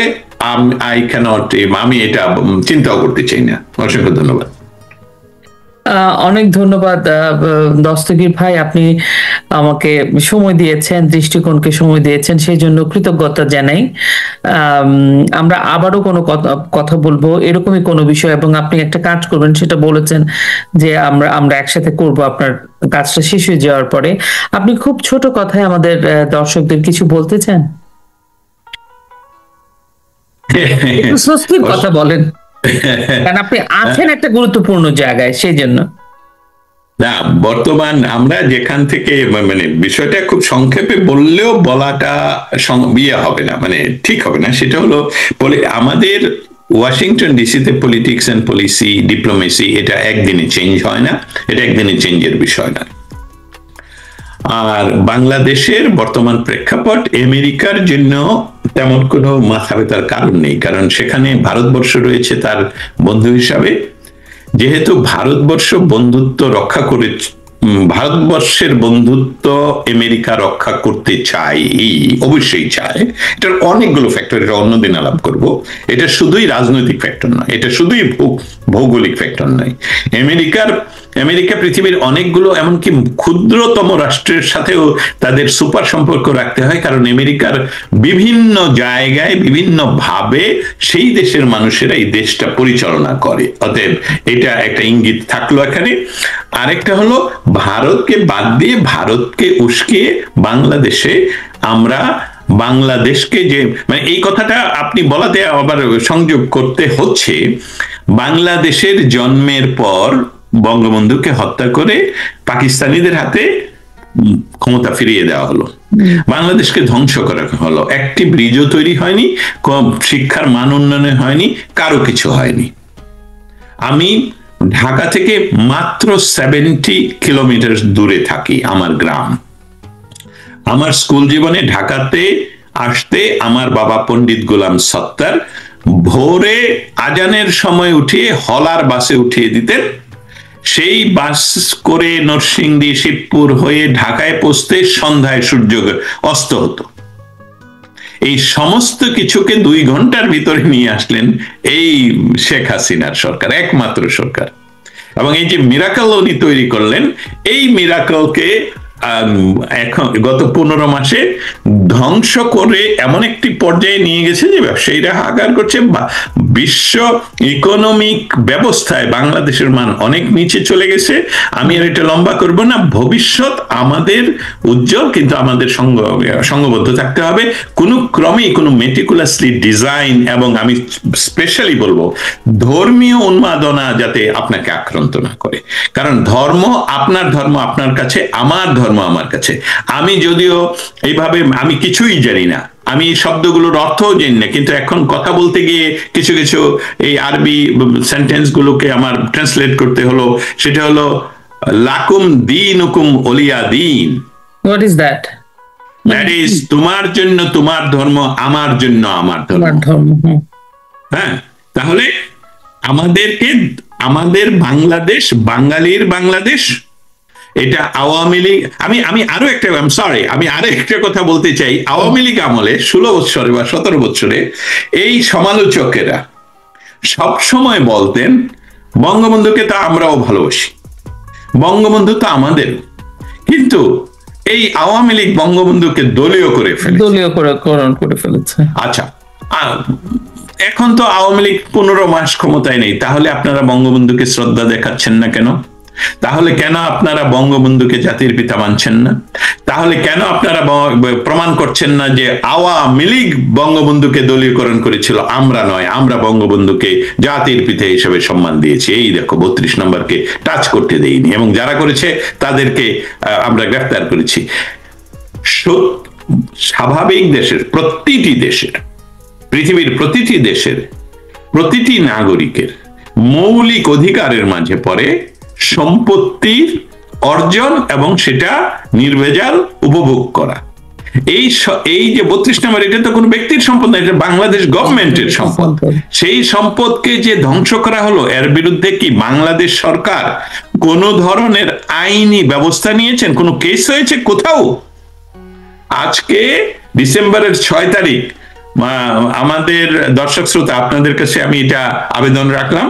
আমি এটা চিন্তাও করতে চাই না। অসংখ্য ধন্যবাদ। অনেক ধন্যবাদ দস্তগীর ভাই, আপনি আমাকে সময় দিয়েছেন, দৃষ্টিকোণকে সময় দিয়েছেন, সেই জন্য কৃতজ্ঞতা জানাই। আমরা আবারও কোনো কথা বলবো এরকমই কোনো বিষয়, এবং আপনি একটা কাজ করবেন, সেটা বলেছেন যে আমরা একসাথে করব আপনার কাজটা শেষ হয়ে যাওয়ার পরে। আপনি খুব ছোট কথায় আমাদের দর্শকদের কিছু বলতে চান? একটু স্বস্তির কথা বলেন, কারণ আপনি আছেন একটা গুরুত্বপূর্ণ জায়গায়, সেই জন্য। না, বর্তমান আমরা যেখান থেকে, মানে বিষয়টা খুব সংক্ষেপে বললেও বলাটা বিয়ে হবে না, মানে ঠিক হবে না। সেটা হলো আমাদের ওয়াশিংটন ডিসিতে পলিটিক্স এন্ড পলিসি, ডিপ্লোমেসি, এটা একদিনে চেঞ্জ হয় না, এটা একদিনে চেঞ্জের বিষয় না। আর বাংলাদেশের বর্তমান প্রেক্ষাপট আমেরিকার জন্য তেমন কোনো মাথা ব্যথার কারণ নেই, কারণ সেখানে ভারতবর্ষ রয়েছে তার বন্ধু হিসাবে। যেহেতু ভারতবর্ষ বন্ধুত্ব রক্ষা করে, ভারতবর্ষের বন্ধুত্ব আমেরিকা রক্ষা করতে চায়, অবশ্যই চায়। এটার অনেকগুলো ফ্যাক্টর, এটা অন্যদিন আলাপ করব। এটা শুধুই রাজনৈতিক ফ্যাক্টর নয়, এটা শুধুই ভৌগোলিক ফ্যাক্টর নাই। আমেরিকা পৃথিবীর অনেকগুলো এমনকি ক্ষুদ্রতম রাষ্ট্রের সাথেও তাদের সুপার সম্পর্ক রাখতে হয়, কারণ আমেরিকার বিভিন্ন জায়গায় বিভিন্ন ভাবে সেই দেশের মানুষেরা এই দেশটা পরিচালনা করে। অতএব এটা একটা ইঙ্গিত থাকলো এখানে। আরেকটা হলো ভারতকে বাদ দিয়ে, ভারতকে উস্কিয়ে বাংলাদেশে আমরা বাংলাদেশকে যে, মানে এই কথাটা আপনি বলাতে আবার সংযোগ করতে হচ্ছে, বাংলাদেশের জন্মের পর বঙ্গবন্ধুকে হত্যা করে পাকিস্তানিদের হাতে ক্ষমতা ফিরিয়ে দেওয়া হলো, বাংলাদেশকে ধ্বংস করা হলো, একটি ব্রিজও তৈরি হয়নি, শিক্ষার মান উন্নয়নে হয়নি, কারো কিছু হয়নি। আমি ঢাকা থেকে মাত্র 70 কিলোমিটার দূরে থাকি, আমার গ্রাম। আমার স্কুল জীবনে ঢাকাতে আসতে আমার বাবা পণ্ডিত গোলাম সত্তার ভোরে আজানের সময় উঠিয়ে হলার বাসে উঠিয়ে দিতেন। সেই বাস করে নরসিংদী শিবপুর হয়ে ঢাকায় পৌঁছতে সন্ধ্যায় সূর্য অস্ত হতো। এই সমস্ত কিছুকে 2 ঘন্টার ভিতরে নিয়ে আসলেন এই শেখ হাসিনার সরকার, একমাত্র সরকার। এবং এই যে মিরাকল উনি তৈরি করলেন, এই মিরাকলকে এখন গত 15 মাসে ধ্বংস করে এমন একটি পর্যায়ে নিয়ে গেছে যে ব্যবসায়ীরা হাহাকার করছে। বিশ্ব ইকোনমিক ব্যবস্থায় বাংলাদেশের মান অনেক নিচে চলে গেছে। আমি আর এটা লম্বা করব না। ভবিষ্যৎ আমাদের উজ্জ্বল, কিন্তু আমাদের সঙ্গবদ্ধ থাকতে হবে, কোনো ক্রমেই কোনো মেটিকুলাসলি ডিজাইন, এবং আমি স্পেশালি বলবো ধর্মীয় উন্মাদনা যাতে আপনাকে আক্রান্ত না করে। কারণ ধর্ম আপনার কাছে, আমার ধর্ম আমার কাছে। আমি যদিও এইভাবে আমি কিছুই জানি না, আমি এই শব্দগুলোর অর্থও জানি না, কিন্তু এখন কথা বলতে গিয়ে কিছু কিছু এই আরবি সেন্টেন্স গুলোকে আমার ট্রান্সলেট করতে হলো। সেটা হলো লাকুম দীনুকুম ওলিয়া দিন। What is that? That is তোমার জন্য তোমার ধর্ম, আমার জন্য আমার ধর্ম। হ্যাঁ, তাহলে আমাদেরকে, আমাদের বাংলাদেশ, বাঙালির বাংলাদেশ, এটা আওয়ামী লীগ, আমি আরো একটা কথা বলতে চাই। আওয়ামী লীগ আমলে 16 বছরে বা 17 বছরে এই সমালোচকেরা সব সময় বলতেন বঙ্গবন্ধুকে তা আমরাও ভালোবাসি, বঙ্গবন্ধু তো আমাদের। কিন্তু এই আওয়ামী লীগ বঙ্গবন্ধুকে দলীয় করে ফেলেছে। আচ্ছা, এখন তো আওয়ামী লীগ 15 মাস ক্ষমতায় নেই, তাহলে আপনারা বঙ্গবন্ধুকে শ্রদ্ধা দেখাচ্ছেন না কেন? তাহলে কেন আপনারা বঙ্গবন্ধুকে জাতির পিতা মানছেন না? তাহলে কেন আপনারা প্রমাণ করছেন না যে আওয়ামী লীগ বঙ্গবন্ধুকে দলীয়করণ করেছিল, আমরা নয়, আমরা বঙ্গবন্ধুকে জাতির পিতা হিসেবে সম্মান দিয়েছি। এই দেখো 32 নম্বরকে টাচ করতে দেইনি, এবং যারা করেছে তাদেরকে আমরা গ্রেফতার করেছি। স্বাভাবিক দেশের, প্রতিটি দেশের, পৃথিবীর প্রতিটি দেশের প্রতিটি নাগরিকের মৌলিক অধিকারের মাঝে পড়ে সম্পত্তির অর্জন এবং সেটা নির্ভেজাল উপভোগ করা। এই যে 32 নম্বর, এটা তো কোনো ব্যক্তির সম্পদ না, এটা বাংলাদেশ গভর্নমেন্টের সম্পদ। সেই সম্পদকে যে ধ্বংস করা হলো, এর বিরুদ্ধে কি বাংলাদেশ সরকার কোন ধরনের আইনি ব্যবস্থা নিয়েছেন? কোন কেস হয়েছে কোথাও? আজকে ডিসেম্বরের 6 তারিখ, আমাদের দর্শক শ্রোতা, আপনাদের কাছে আমি এটা আবেদন রাখলাম,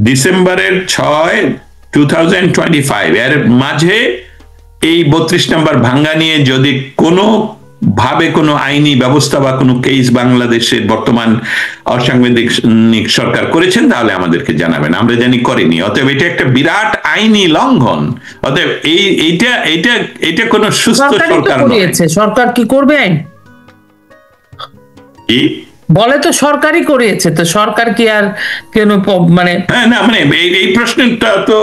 ডিসেম্বরের 6, 2025 এর মাঝে এই 32 নম্বর ভাঙ্গা নিয়ে যদি কোনো ভাবে কোনো আইনি ব্যবস্থা বা কোনো কেস বাংলাদেশের বর্তমান অসাংবিধানিক সরকার করেছেন, তাহলে আমাদেরকে জানাবেন। আমরা জানি করেনি। অতএব এটা একটা বিরাট আইনি লঙ্ঘন। অতএব এইটা কোনো সুস্থ সরকার নয়। সরকার কি করবে? আইন কি বলে তো সরকারই করিয়েছে, তো সরকার কি আর কেন মানে? হ্যাঁ, না, মানে এই প্রশ্নটা তো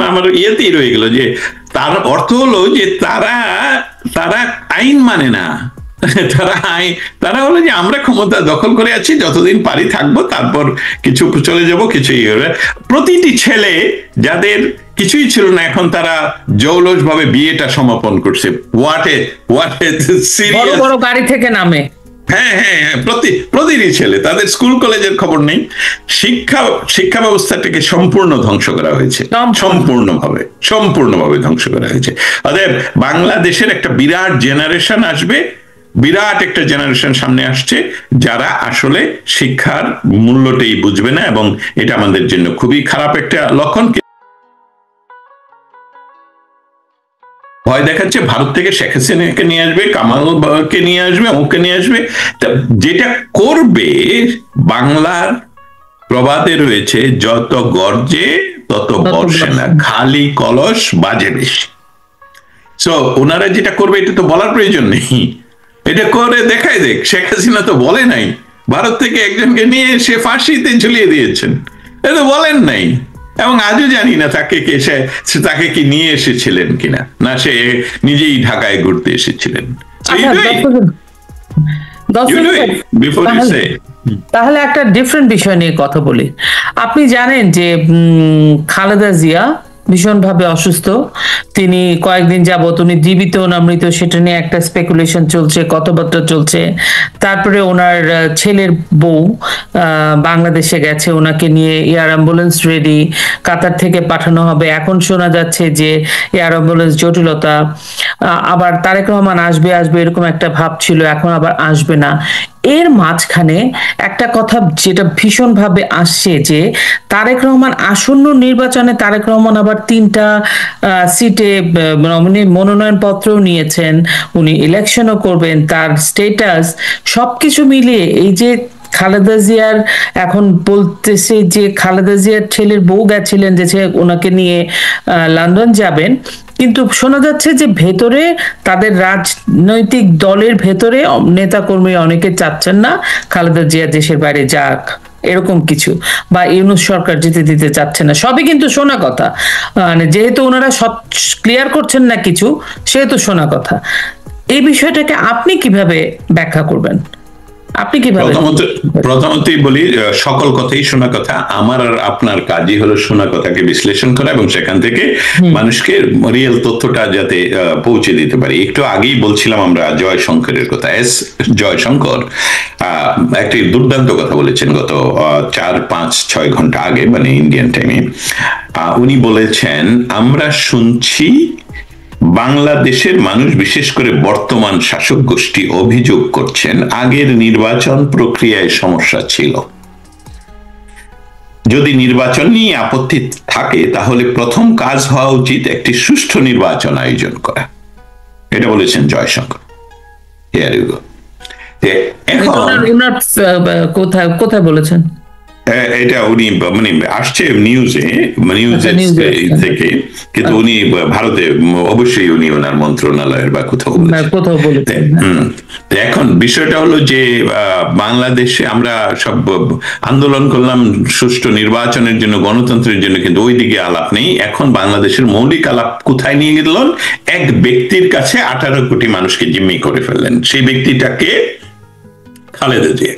আমার ইয়েতেই রয়ে গেল, যে তার অর্থ হলো যে তারা আইন মানে না, তারা হলো যে আমরা ক্ষমতা দখল করে আছি, যতদিন পারি থাকবো, তারপর কিছু চলে যাব, কিছুই হবে। প্রতিটি ছেলে যাদের কিছুই ছিল না, এখন তারা জৌলস ভাবে বিয়েটা সমাপন করছে। হোয়াট এ সিরিয়াস, বড় বড় গাড়ি থেকে নামে। হ্যাঁ, প্রতিটি ছেলে, তাদের স্কুল কলেজের খবর নেই। শিক্ষা ব্যবস্থাটাকে সম্পূর্ণ ধ্বংস করা হয়েছে, সম্পূর্ণভাবে ধ্বংস করা হয়েছে। অতএব বাংলাদেশের একটা বিরাট জেনারেশন আসবে, বিরাট একটা জেনারেশন সামনে আসছে যারা আসলে শিক্ষার মূল্যটাই বুঝবে না, এবং এটা আমাদের জন্য খুবই খারাপ একটা লক্ষণ। ভয় দেখাচ্ছে ভারত থেকে শেখ হাসিনাকে নিয়ে আসবে, কামালকে নিয়ে আসবে, অমুককে নিয়ে আসবে। যেটা করবে, বাংলার প্রবাদে রয়েছে, যত গর্জে তত বর্ষে না, খালি কলস বাজে বেশি। সো ওনারা যেটা করবে এটা তো বলার প্রয়োজন নেই, এটা করে দেখাই দেখ। শেখ হাসিনা তো বলে নাই ভারত থেকে একজনকে নিয়ে সে ফাঁসিতে ঝুলিয়ে দিয়েছেন, এটা বলেন নাই। এবং আজও জানি না তাকে কি নিয়ে এসেছিলেন কিনা, না সে নিজেই ঢাকায় ঘুরতে এসেছিলেন। তাহলে একটা ডিফারেন্ট বিষয় নিয়ে কথা বলি। আপনি জানেন যে খালেদা জিয়া ভীষণভাবে অসুস্থ, তিনি কয়েকদিন যাবত উনি জীবিত না মৃত সেটা নিয়ে একটা স্পেকুলেশন চলছে, কথাবার্তা চলছে। তারপরে ওনার ছেলের বউ বাংলাদেশে গেছে, ওনাকে নিয়ে এয়ার অ্যাম্বুলেন্স রেডি, কাতার থেকে পাঠানো হবে। এখন শোনা যাচ্ছে যে এয়ার অ্যাম্বুলেন্স জটিলতা, আবার তারেক রহমান আসবে আসবে এরকম একটা ভাব ছিল, এখন আবার আসবে না। এর মাঝখানে একটা কথা যেটা ভীষণভাবে আসছে যে তারেক রহমান আসন্ন নির্বাচনে, তারেক রহমান আবার 3টা সিটে মনোনয়ন পত্র নিয়েছেন, উনি ইলেকশনও করবেন, তার স্টেটাস সবকিছু মিলিয়ে এই যে খালেদা জিয়ার, এখন বলতেছে যে খালেদা জিয়ার ছেলের বউ গেছিলেন যে ওনাকে নিয়ে লন্ডন যাবেন, কিন্তু শোনা যাচ্ছে যে ভেতরে তাদের রাজনৈতিক দলের ভেতরে নেতাকর্মী অনেকে চাচ্ছেন না খালেদা জিয়া দেশের বাইরে যাক, এরকম কিছু, বা ইউনূস সরকার যেতে দিতে চাচ্ছে না। সবই কিন্তু শোনা কথা, মানে যেহেতু ওনারা সব ক্লিয়ার করছেন না কিছু, সেহেতু শোনা কথা। এই বিষয়টাকে আপনি কিভাবে ব্যাখ্যা করবেন? আপনি কিভাবে? প্রথমতই বলি, সকল কথাই শোনা কথা। আমার আর আপনার কাজই হলো শোনা কথাকে বিশ্লেষণ করা এবং সেখান থেকে মানুষকে রিয়েল তথ্যটা যাতে পৌঁছে দিতে পারি। একটু আগেই বলছিলাম আমরা জয়শঙ্করের কথা। জয়শঙ্কর একটি দুর্দান্ত কথা বলেছেন গত 4-5-6 ঘন্টা আগে, মানে ইন্ডিয়ান টাইমে। উনি বলেছেন, আমরা শুনছি বাংলাদেশের মানুষ, বিশেষ করে বর্তমান শাসক গোষ্ঠী অভিযোগ করছেন আগের নির্বাচন প্রক্রিয়ায় সমস্যা ছিল। যদি নির্বাচন নিয়ে আপত্তি থাকে তাহলে প্রথম কাজ হওয়া উচিত একটি সুষ্ঠু নির্বাচন আয়োজন করা। এটা বলেছেন জয়শঙ্কর। কোথায় বলেছেন এটা? উনি মানে আসছে নিউজে থেকে, কিন্তু উনি ভারতে অবশ্যই উনি ওনার মন্ত্রণালয়ের বা কোথাও বলেছেন। এখন বিষয়টা হলো যে বাংলাদেশে আমরা সব আন্দোলন করলাম সুষ্ঠু নির্বাচনের জন্য, গণতন্ত্রের জন্য, কিন্তু ওই দিকে আলাপ নেই। এখন বাংলাদেশের মৌলিক আলাপ কোথায় নিয়ে গেলেন? এক ব্যক্তির কাছে 18 কোটি মানুষকে জিম্মি করে ফেললেন। সেই ব্যক্তিটাকে খালেদা জিয়া।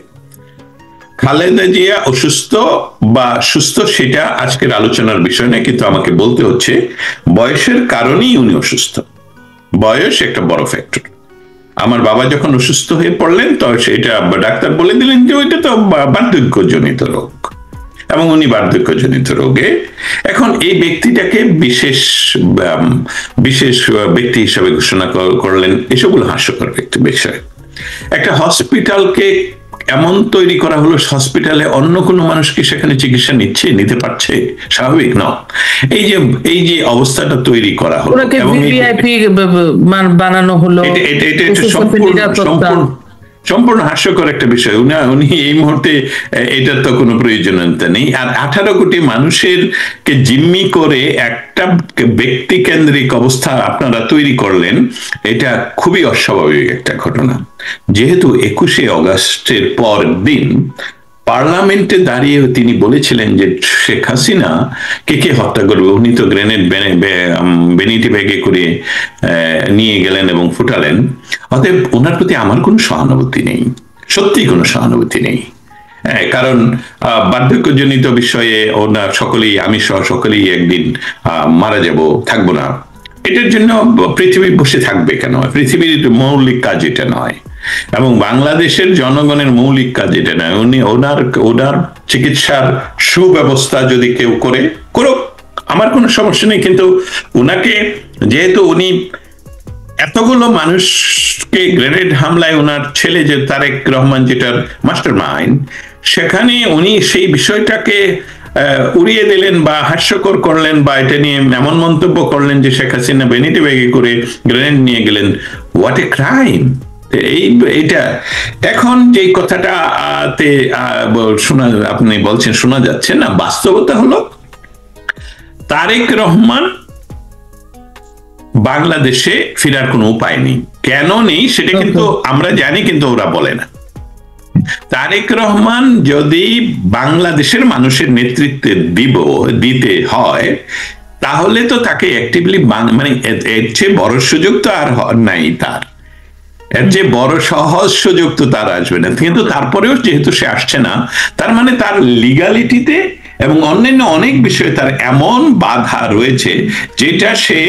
খালেদা জিয়া অসুস্থ বা সুস্থ সেটা আজকের আলোচনার বিষয় নয়, কিন্তু আমাকে বলতে হচ্ছে বয়সের কারণেই উনি অসুস্থ। বয়স একটা বড় ফ্যাক্টর। আমার বাবা যখন অসুস্থ হয়ে পড়লেন তো সেটা ডাক্তার বলে দিলেন যে ওইটা তো বার্ধক্যজনিত রোগ, এবং উনি বার্ধক্যজনিত রোগে। এখন এই ব্যক্তিটাকে বিশেষ ব্যক্তি হিসাবে ঘোষণা করলেন। এসবগুলো হাস্যকর বিষয়। একটা হসপিটালকে এমন তৈরি করা হলো, হসপিটালে অন্য কোনো মানুষ কি সেখানে চিকিৎসা নিতে পারছে? স্বাভাবিক না। এই যে অবস্থাটা তৈরি করা হলো এবং বানানো হলো, এটা সম্পূর্ণ হাস্যকর একটা বিষয়। উনি এই মুহূর্তে এটার তো কোনো প্রয়োজনীয়তা নেই। আর 18 কোটি মানুষের কে জিম্মি করে একটা ব্যক্তি কেন্দ্রিক অবস্থা আপনারা তৈরি করলেন, এটা খুবই অস্বাভাবিক একটা ঘটনা। যেহেতু 21শে অগাস্টের পর দিন পার্লামেন্টে দাঁড়িয়ে তিনি বলেছিলেন যে শেখ হাসিনা কে হত্যা করবে। উনি তো গ্রেনেড বেনিটি ব্যাগে করে নিয়ে গেলেন এবং ফুটালেন। অতএব ওনার প্রতি আমার কোনো সহানুভূতি নেই, সত্যি কোনো সহানুভূতি নেই। কারণ বার্ধক্যজনিত বিষয়ে ওনার সকলেই, আমি সহ সকলেই একদিন মারা যাব, থাকবো না। এটার জন্য পৃথিবী বসে থাকবে কেন? পৃথিবীর মৌলিক কাজ এটা নয়, এবং বাংলাদেশের জনগণের মৌলিক কাজ এটা নয়। ওনার চিকিৎসার সুব্যবস্থা যদি কেউ করুক, আমার কোনো সমস্যা নেই। কিন্তু ওনাকে, যেহেতু উনি এতগুলো মানুষকে গ্রেনেড হামলায় ওনার ছেলে যে তারেক রহমান, যেটার মাস্টার মাইন্ড, সেখানে উনি সেই বিষয়টাকে উড়িয়ে দিলেন বা হাস্যকর করলেন, বা এটা নিয়ে এমন মন্তব্য করলেন যে শেখ হাসিনা বেনিটি ব্যাগে করে গ্রেনেড নিয়ে গেলেন। What a crime! এইটা এখন যে কথাটা শোনা, আপনি বলছেন শোনা যাচ্ছে না, বাস্তবতা হলো তারেক রহমান বাংলাদেশে ফেরার কোনো উপায় নেই। কেন নেই সেটা কিন্তু আমরা জানি, কিন্তু ওরা বলে না। তারেক রহমান যদি বাংলাদেশের মানুষের নেতৃত্বে দিতে হয়, তাহলে তো তাকে অ্যাক্টিভলি, মানে এর চেয়ে বড় সুযোগ তো আর নাই তার, এর যে বড় সহজ সুযোগ তো তার আসবে না। কিন্তু তারপরেও যেহেতু সে আসছে না, তার মানে তার লিগালিটিতে এবং অন্যান্য অনেক বিষয়ে তার এমন বাধা রয়েছে যেটা সে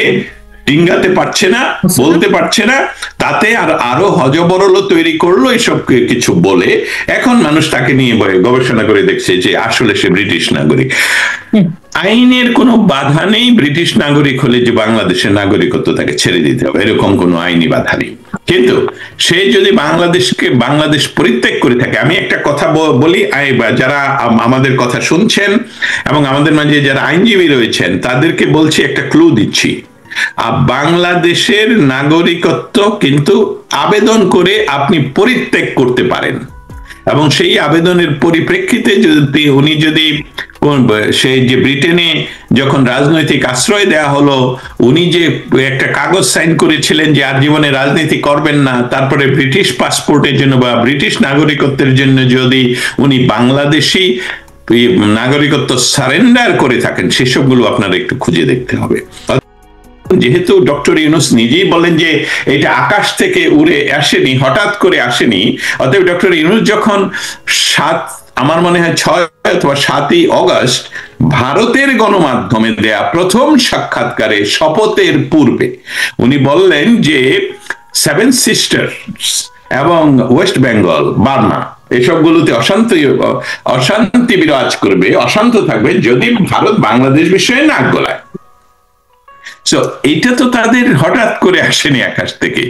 ডিঙ্গাতে পারছে না, বলতে পারছে না। তাতে আরো হজবরল তৈরি করলো এসব কিছু বলে। এখন মানুষ তাকে নিয়ে গবেষণা করে দেখছে যে আসলে সে ব্রিটিশ নাগরিক। আইনের কোনো বাধা নেই, ব্রিটিশ নাগরিক হলে যে বাংলাদেশের নাগরিকত্ব তাকে ছেড়ে দিতে হবে এরকম কোনো আইনি বাধা নেই। কিন্তু সে যদি বাংলাদেশ পরিত্যাগ করে থাকে, আমি একটা কথা বলি, যারা আমাদের কথা শুনছেন এবং আমাদের মাঝে যারা আইনজীবী রয়েছেন তাদেরকে বলছি, একটা ক্লু দিচ্ছি। বাংলাদেশের নাগরিকত্ব কিন্তু আবেদন করে আপনি পরিত্যাগ করতে পারেন, এবং সেই আবেদনের পরিপ্রেক্ষিতে উনি যদি সেই যে ব্রিটেনে যখন রাজনৈতিক আশ্রয় দেয়া হলো, উনি যে একটা কাগজ সাইন করেছিলেন যে আর জীবনে রাজনীতি করবেন না, তারপরে ব্রিটিশ পাসপোর্টের জন্য বা ব্রিটিশ নাগরিকত্বের জন্য যদি উনি বাংলাদেশি নাগরিকত্ব সারেন্ডার করে থাকেন, সেসবগুলো আপনারা একটু খুঁজে দেখতে হবে। যেহেতু ডক্টর ইউনূস নিজেই বলেন যে এটা আকাশ থেকে উড়ে আসেনি, হঠাৎ করে আসেনি, অতএব ডক্টর ইউনূস যখন আমার মনে হয় 6 অথবা 7ই অগস্ট ভারতের গণমাধ্যমে দেয়া প্রথম সাক্ষাৎকারে শপথের পূর্বে উনি বললেন যে 7 সিস্টার্স এবং ওয়েস্ট বেঙ্গল, বার্মা, এসবগুলোতে অশান্তি বিরাজ করবে, অশান্ত থাকবে যদি ভারত বাংলাদেশ বিষয়ে নাক গলায়। এটা তো তাদের হঠাৎ করে আসেনি আকাশ থেকে,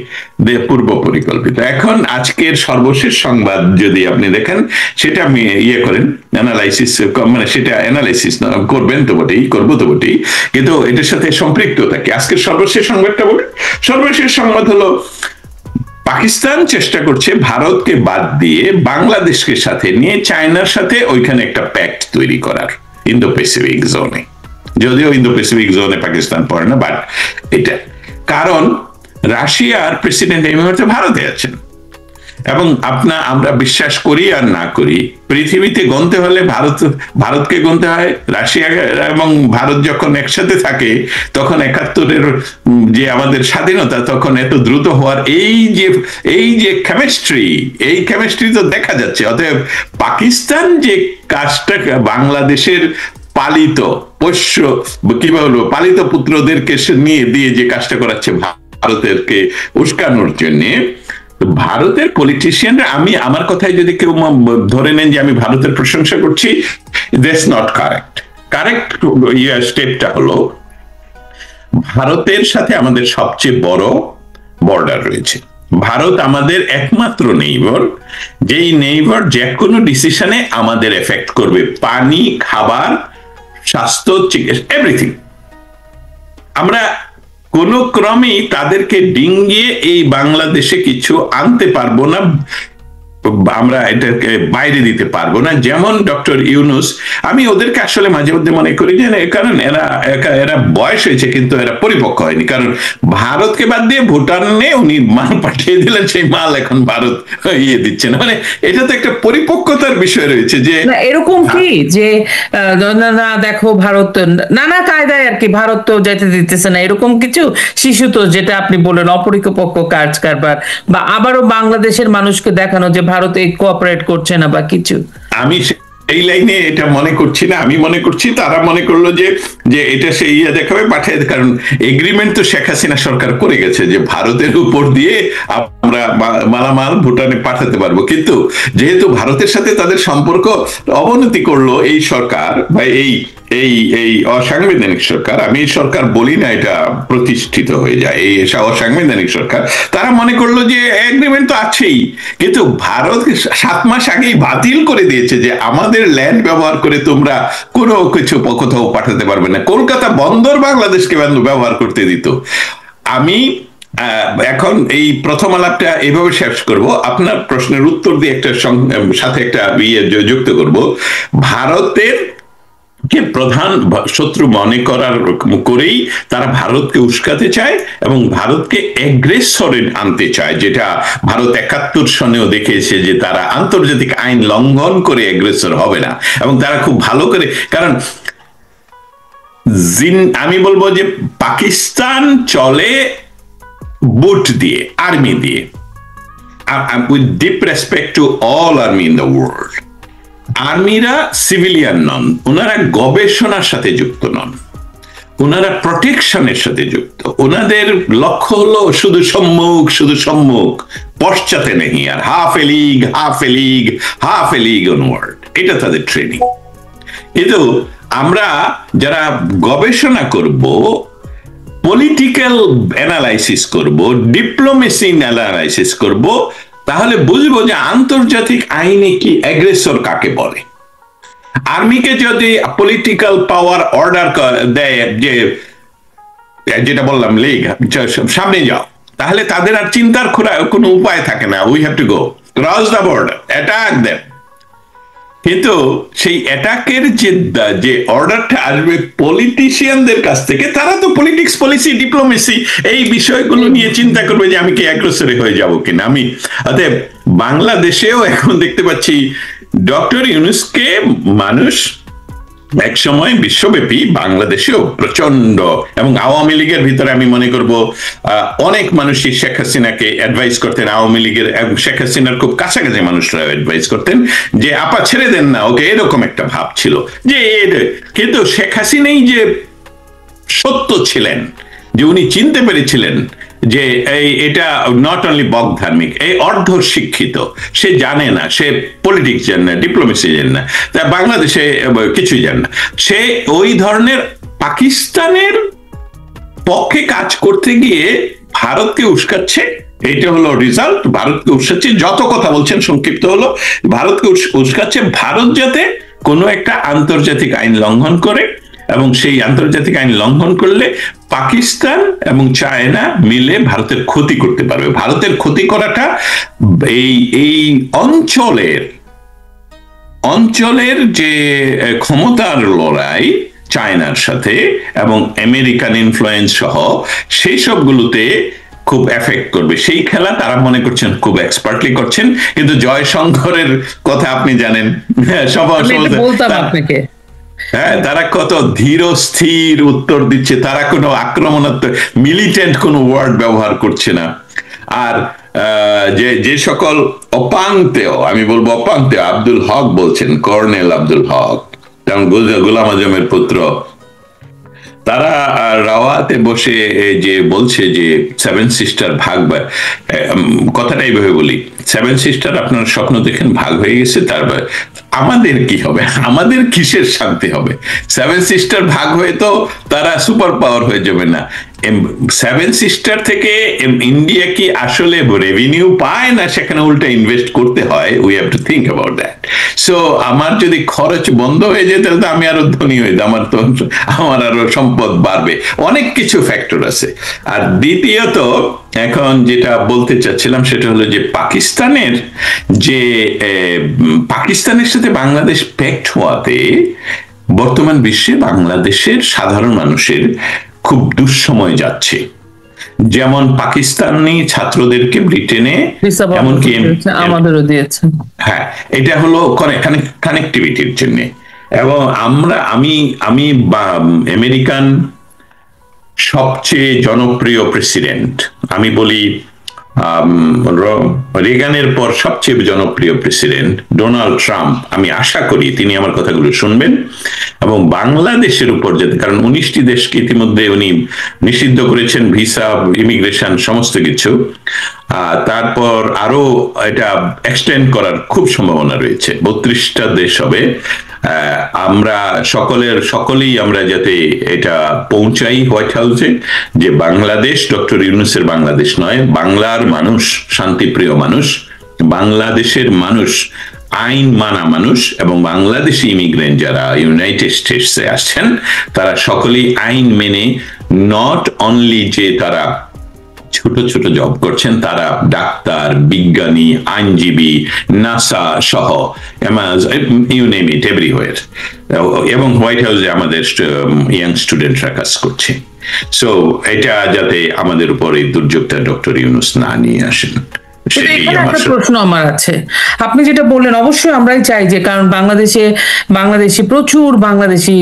পূর্ব পরিকল্পিত। এখন আজকের সর্বশেষ সংবাদ যদি আপনি দেখেন, সেটা আমি করেন অ্যানালাইসিস, মানে সেটা অ্যানালাইসিস করবেন তো বটেই, করবো তো বটেই, কিন্তু এটার সাথে সম্পৃক্ত থাকে। আজকের সর্বশেষ সংবাদটা বলে, সর্বশেষ সংবাদ হলো পাকিস্তান চেষ্টা করছে ভারতকে বাদ দিয়ে বাংলাদেশকে সাথে নিয়ে চায়নার সাথে ওইখানে একটা প্যাক্ট তৈরি করার, ইন্দো প্যাসিফিক জোনে। যদিও ইন্দো প্যাসিফিক জোনে পাকিস্তান পড়ে না, বাট এটা কারণ রাশিয়ার প্রেসিডেন্ট এই মুহূর্তে ভারতে আছেন, এবং আমরা বিশ্বাস করি আর না করি, পৃথিবীতে গণতে হলে ভারতকে গণতে হয়। রাশিয়া এবং ভারত যখন একসাথে থাকে, তখন 71-এর যে আমাদের স্বাধীনতা, তখন এত দ্রুত হওয়ার এই যে কেমিস্ট্রি তো দেখা যাচ্ছে। অতএব পাকিস্তান যে কাজটা বাংলাদেশের পালিত পোষ্য, কি বলবো, পালিত পুত্রদেরকে নিয়ে দিয়ে যে কাজটা করাচ্ছে ভারতেরকে উস্কানোর জন্য, ভারতের পলিটিশিয়ানরা, আমার কথায় যদি কেউ ধরে নেন যে আমি ভারতের প্রশংসা করছি, দ্যাটস নট কারেক্ট স্টেপটা হলো, ভারতের সাথে আমাদের সবচেয়ে বড় বর্ডার রয়েছে। ভারত আমাদের একমাত্র নেইবার, যেই নেইবার যে কোনো ডিসিশনে আমাদের এফেক্ট করবে, পানি, খাবার, স্বাস্থ্য, চিকিৎসা, এভরিথিং। আমরা কোন ক্রমেই তাদেরকে ডিঙ্গিয়ে এই বাংলাদেশে কিছু আনতে পারবো না, আমরা এটাকে বাইরে দিতে পারবো না। যেমন ডক্টর ইউনূস, আমি ওদেরকে আসলে মাঝে মধ্যে মনে করি যে কারণ এরা বয়স হয়েছে কিন্তু এরা পরিপক্ক হয়নি, কারণ ভারতকে বাদ দিয়ে ভুটানে উনি মাল পাঠিয়ে দিলেন, সেই মাল এখন ভারত দিচ্ছে না। মানে এটা তো একটা পরিপক্কতার বিষয় রয়েছে, যে এরকম কি যে না দেখো ভারত নানা কায়দায় আর কি ভারত তো যেতে দিতেছে না, এরকম কিছু শিশু তো, যেটা আপনি বলেন অপরিপক্ক কাজ কারবার, বা আবারও বাংলাদেশের মানুষকে দেখানো যে ভারত কোঅপারেট করছে না বা কিছু। আমি এই লাইনে এটা মনে করছি না, আমি মনে করছি তারা মনে করলো যে এটা সেই দেখাবে পাঠিয়ে, কারণ এগ্রিমেন্ট তো শেখ হাসিনা সরকার করে গেছে যে ভারতের উপর দিয়ে আমরা মালামাল ভুটানে পাঠাতে পারবো। কিন্তু যেহেতু ভারতের সাথে তাদের সম্পর্ক অবনতি করলো এই সরকার বা এই এই এই অসাংবিধানিক সরকার, আমি সরকার বলি না, এটা প্রতিষ্ঠিত হয়ে যায়, এই অসাংবিধানিক সরকার, তারা মনে করলো যে এগ্রিমেন্ট তো আছেই, কিন্তু ভারত 7 মাস আগেই বাতিল করে দিয়েছে যে আমাদের ল্যান্ড ব্যবহার করে তোমরা কোনো কিছু কোথাও পাঠাতে পারবে না। কলকাতা বন্দর বাংলাদেশকে ব্যবহার করতে দিত। আমি এখন এই প্রথম আলাপটা এভাবে শেষ করব, আপনার প্রশ্নের উত্তর দিয়ে একটা সাথে একটা যুক্ত করব। ভারতের কে প্রধান শত্রু মনে করেই তারা ভারতকে উস্কাতে চায় এবং ভারতকে এগ্রেসরে আনতে চায়, যেটা ভারত 71 সনেও দেখিয়েছে যে তারা আন্তর্জাতিক আইন লঙ্ঘন করে এগ্রেসর হবে না। এবং তারা খুব ভালো করে, কারণ আমি বলবো যে পাকিস্তান চলে বুট দিয়ে, আর্মি দিয়ে, with deep respect to all army in the world. আর্মিরা সিভিলিয়ান নন, ওনারা গবেষণার সাথে যুক্ত নন, ওনারা প্রোটেকশনের সাথে যুক্ত। ওনাদের লক্ষ্য হলো শুধু সম্মুখ, পশ্চাতে নেই, আর হাফ এ লিগ অনওয়ার্ড, এটা তাদের ট্রেনিং। কিন্তু আমরা যারা গবেষণা করব, পলিটিক্যাল অ্যানালাইসিস করব, ডিপ্লোমেসি অ্যানালাইসিস করব, তাহলে বুঝবো যে আন্তর্জাতিক আইনে কি এগ্রেসর কাকে বলে। আর্মিকে যদি পলিটিক্যাল পাওয়ার অর্ডার দেয় যে, যেটা বললাম লীগ, সামনে যাও, তাহলে তাদের আর চিন্তার কোনো উপায় থাকে না। We have to go cross the border, attack them. কিন্তু সেই অ্যাটাকের যে অর্ডারটা আসবে পলিটিশিয়ানদের কাছ থেকে, তারা তো পলিটিক্স, পলিসি, ডিপ্লোমেসি এই বিষয়গুলো নিয়ে চিন্তা করবে যে আমি কি অ্যাগ্রেসরে হয়ে যাব কিনা। আমি অতএব বাংলাদেশেও এখন দেখতে পাচ্ছি ডক্টর ইউনূসকে মানুষ এক সময় বিশ্বব্যাপী, বাংলাদেশেও প্রচন্ড, এবং আওয়ামী লীগের ভিতরে আমি মনে করব অনেক মানুষই শেখ হাসিনাকে অ্যাডভাইস করতেন, আওয়ামী লীগের শেখ হাসিনার খুব কাছাকাছি মানুষরা অ্যাডভাইস করতেন যে আপা ছেড়ে দেন না ওকে, এরকম একটা ভাব ছিল যে। কিন্তু শেখ হাসিনাই যে সত্য ছিলেন, যে উনি চিনতে পেরেছিলেন যে এটা নট অনলি বকধার্মিক, এই অর্ধ শিক্ষিত, সে জানে না, সে পলিটিক্স জানে না, ডিপ্লোমেসি জানে না, তা বাংলাদেশে কিছুই জানে না। সে ওই ধরনের পাকিস্তানের পক্ষে কাজ করতে গিয়ে ভারতকে উস্কাচ্ছে, এটা হলো রেজাল্ট। ভারতকে উস্কাচ্ছে, যত কথা বলছেন সংক্ষিপ্ত হলো, ভারতকে উস্কাচ্ছে ভারত যাতে কোনো একটা আন্তর্জাতিক আইন লঙ্ঘন করে, এবং সেই আন্তর্জাতিক আইন লঙ্ঘন করলে পাকিস্তান এবং চায়না মিলে ভারতের ক্ষতি করতে পারবে। ভারতের ক্ষতি করাটা এই অঞ্চলের যে ক্ষমতার লড়াই চায়নার সাথে এবং আমেরিকান ইনফ্লুয়েন্স সহ সেই সবগুলোতে খুব এফেক্ট করবে। সেই খেলা তারা মনে করছেন খুব এক্সপার্টলি করছেন। কিন্তু জয়শঙ্করের কথা আপনি জানেন, হ্যাঁ, তারা কত ধীর স্থির উত্তর দিচ্ছে, তারা কোনো আক্রমণাত্মক মিলিটেন্ট কোনো ওয়ার্ড ব্যবহার করছে না। আর যে সকল অপাংতেয়, আমি বলবো অপাংতেয়, আব্দুল হক বলছেন, কর্নেল আব্দুল হক, যেমন গোলাম আজমের পুত্র, তারা রাওয়াতে বসে যে বলছে যে 7 সিস্টার ভাগ, কথাটা এইভাবে বলি, 7 সিস্টার আপনার স্বপ্ন দেখেন ভাগ হয়ে গেছে, তারপর আমাদের কি হবে, আমাদের কিসের শান্তি হবে? 7 সিস্টার ভাগ হয়ে তো তারা সুপার পাওয়ার হয়ে যাবে না। 7 সিস্টার থেকে ইন্ডিয়া কি আসলে রেভিনিউ পায়, না সেখানে উল্টা ইনভেস্ট করতে হয়? We have to think about that. So আমার যদি খরচ বন্ধ হয়ে যায়, তাহলে তো আমি আরো ধনী হয়ে যাই, আমার আরো সম্পদ বাড়বে, অনেক কিছু ফ্যাক্টর আছে। আর দ্বিতীয়ত এখন যেটা বলতে চাচ্ছিলাম সেটা হলো যে পাকিস্তানের সাথে বাংলাদেশ প্যাক্ট হওয়াতে বর্তমান বিশ্বে বাংলাদেশের সাধারণ মানুষের খুব দুঃসময় যাচ্ছে। যেমন পাকিস্তানি ছাত্রদেরকে ব্রিটেনে এমনকি আমাদেরও দিয়েছে, হ্যাঁ, এটা হলো কানেক্টিভিটির জন্য। এবং আমি আমেরিকান সবচেয়ে জনপ্রিয় প্রেসিডেন্ট, আমি বলি রেগানের পর সবচেয়ে জনপ্রিয় প্রেসিডেন্ট ডোনাল্ড ট্রাম্প, আমি আশা করি তিনি আমার কথাগুলো শুনবেন এবং বাংলাদেশের উপর যাতে, কারণ 19টি দেশকে ইতিমধ্যে উনি নিষিদ্ধ করেছেন, ভিসা, ইমিগ্রেশন, সমস্ত কিছু। তারপর আরো এটা এক্সটেন্ড করার খুব সম্ভাবনা রয়েছে, 32টা দেশ হবে। আমরা সকলেই আমরা যাতে এটা পৌঁছাই হোয়াইট হাউসে, যে বাংলাদেশ ডক্টর ইউনূসের বাংলাদেশ নয়, বাংলার মানুষ শান্তিপ্রিয় মানুষ, বাংলাদেশের মানুষ আইন মানা মানুষ, এবং বাংলাদেশি ইমিগ্রেন্ট যারা ইউনাইটেড স্টেটসে আসছেন তারা সকলেই আইন মেনে, নট অনলি যে তারা ছোট ছোট জব করছেন, তারা ডাক্তার, বিজ্ঞানী, আইনজীবী, নাসা সহ ইউ নেম ইট এভরিওয়্যার, এবং হোয়াইট হাউসে আমাদের ইয়াং স্টুডেন্টরা কাজ করছে। সো এটা যাতে আমাদের উপর এই দুর্যোগটা ডক্টর ইউনূস না নিয়ে আসেন। এখানে একটা প্রশ্ন আমার আছে, আপনি যেটা বললেন অবশ্যই আমরাই চাই, যে কারণ বাংলাদেশি প্রচুর বাংলাদেশি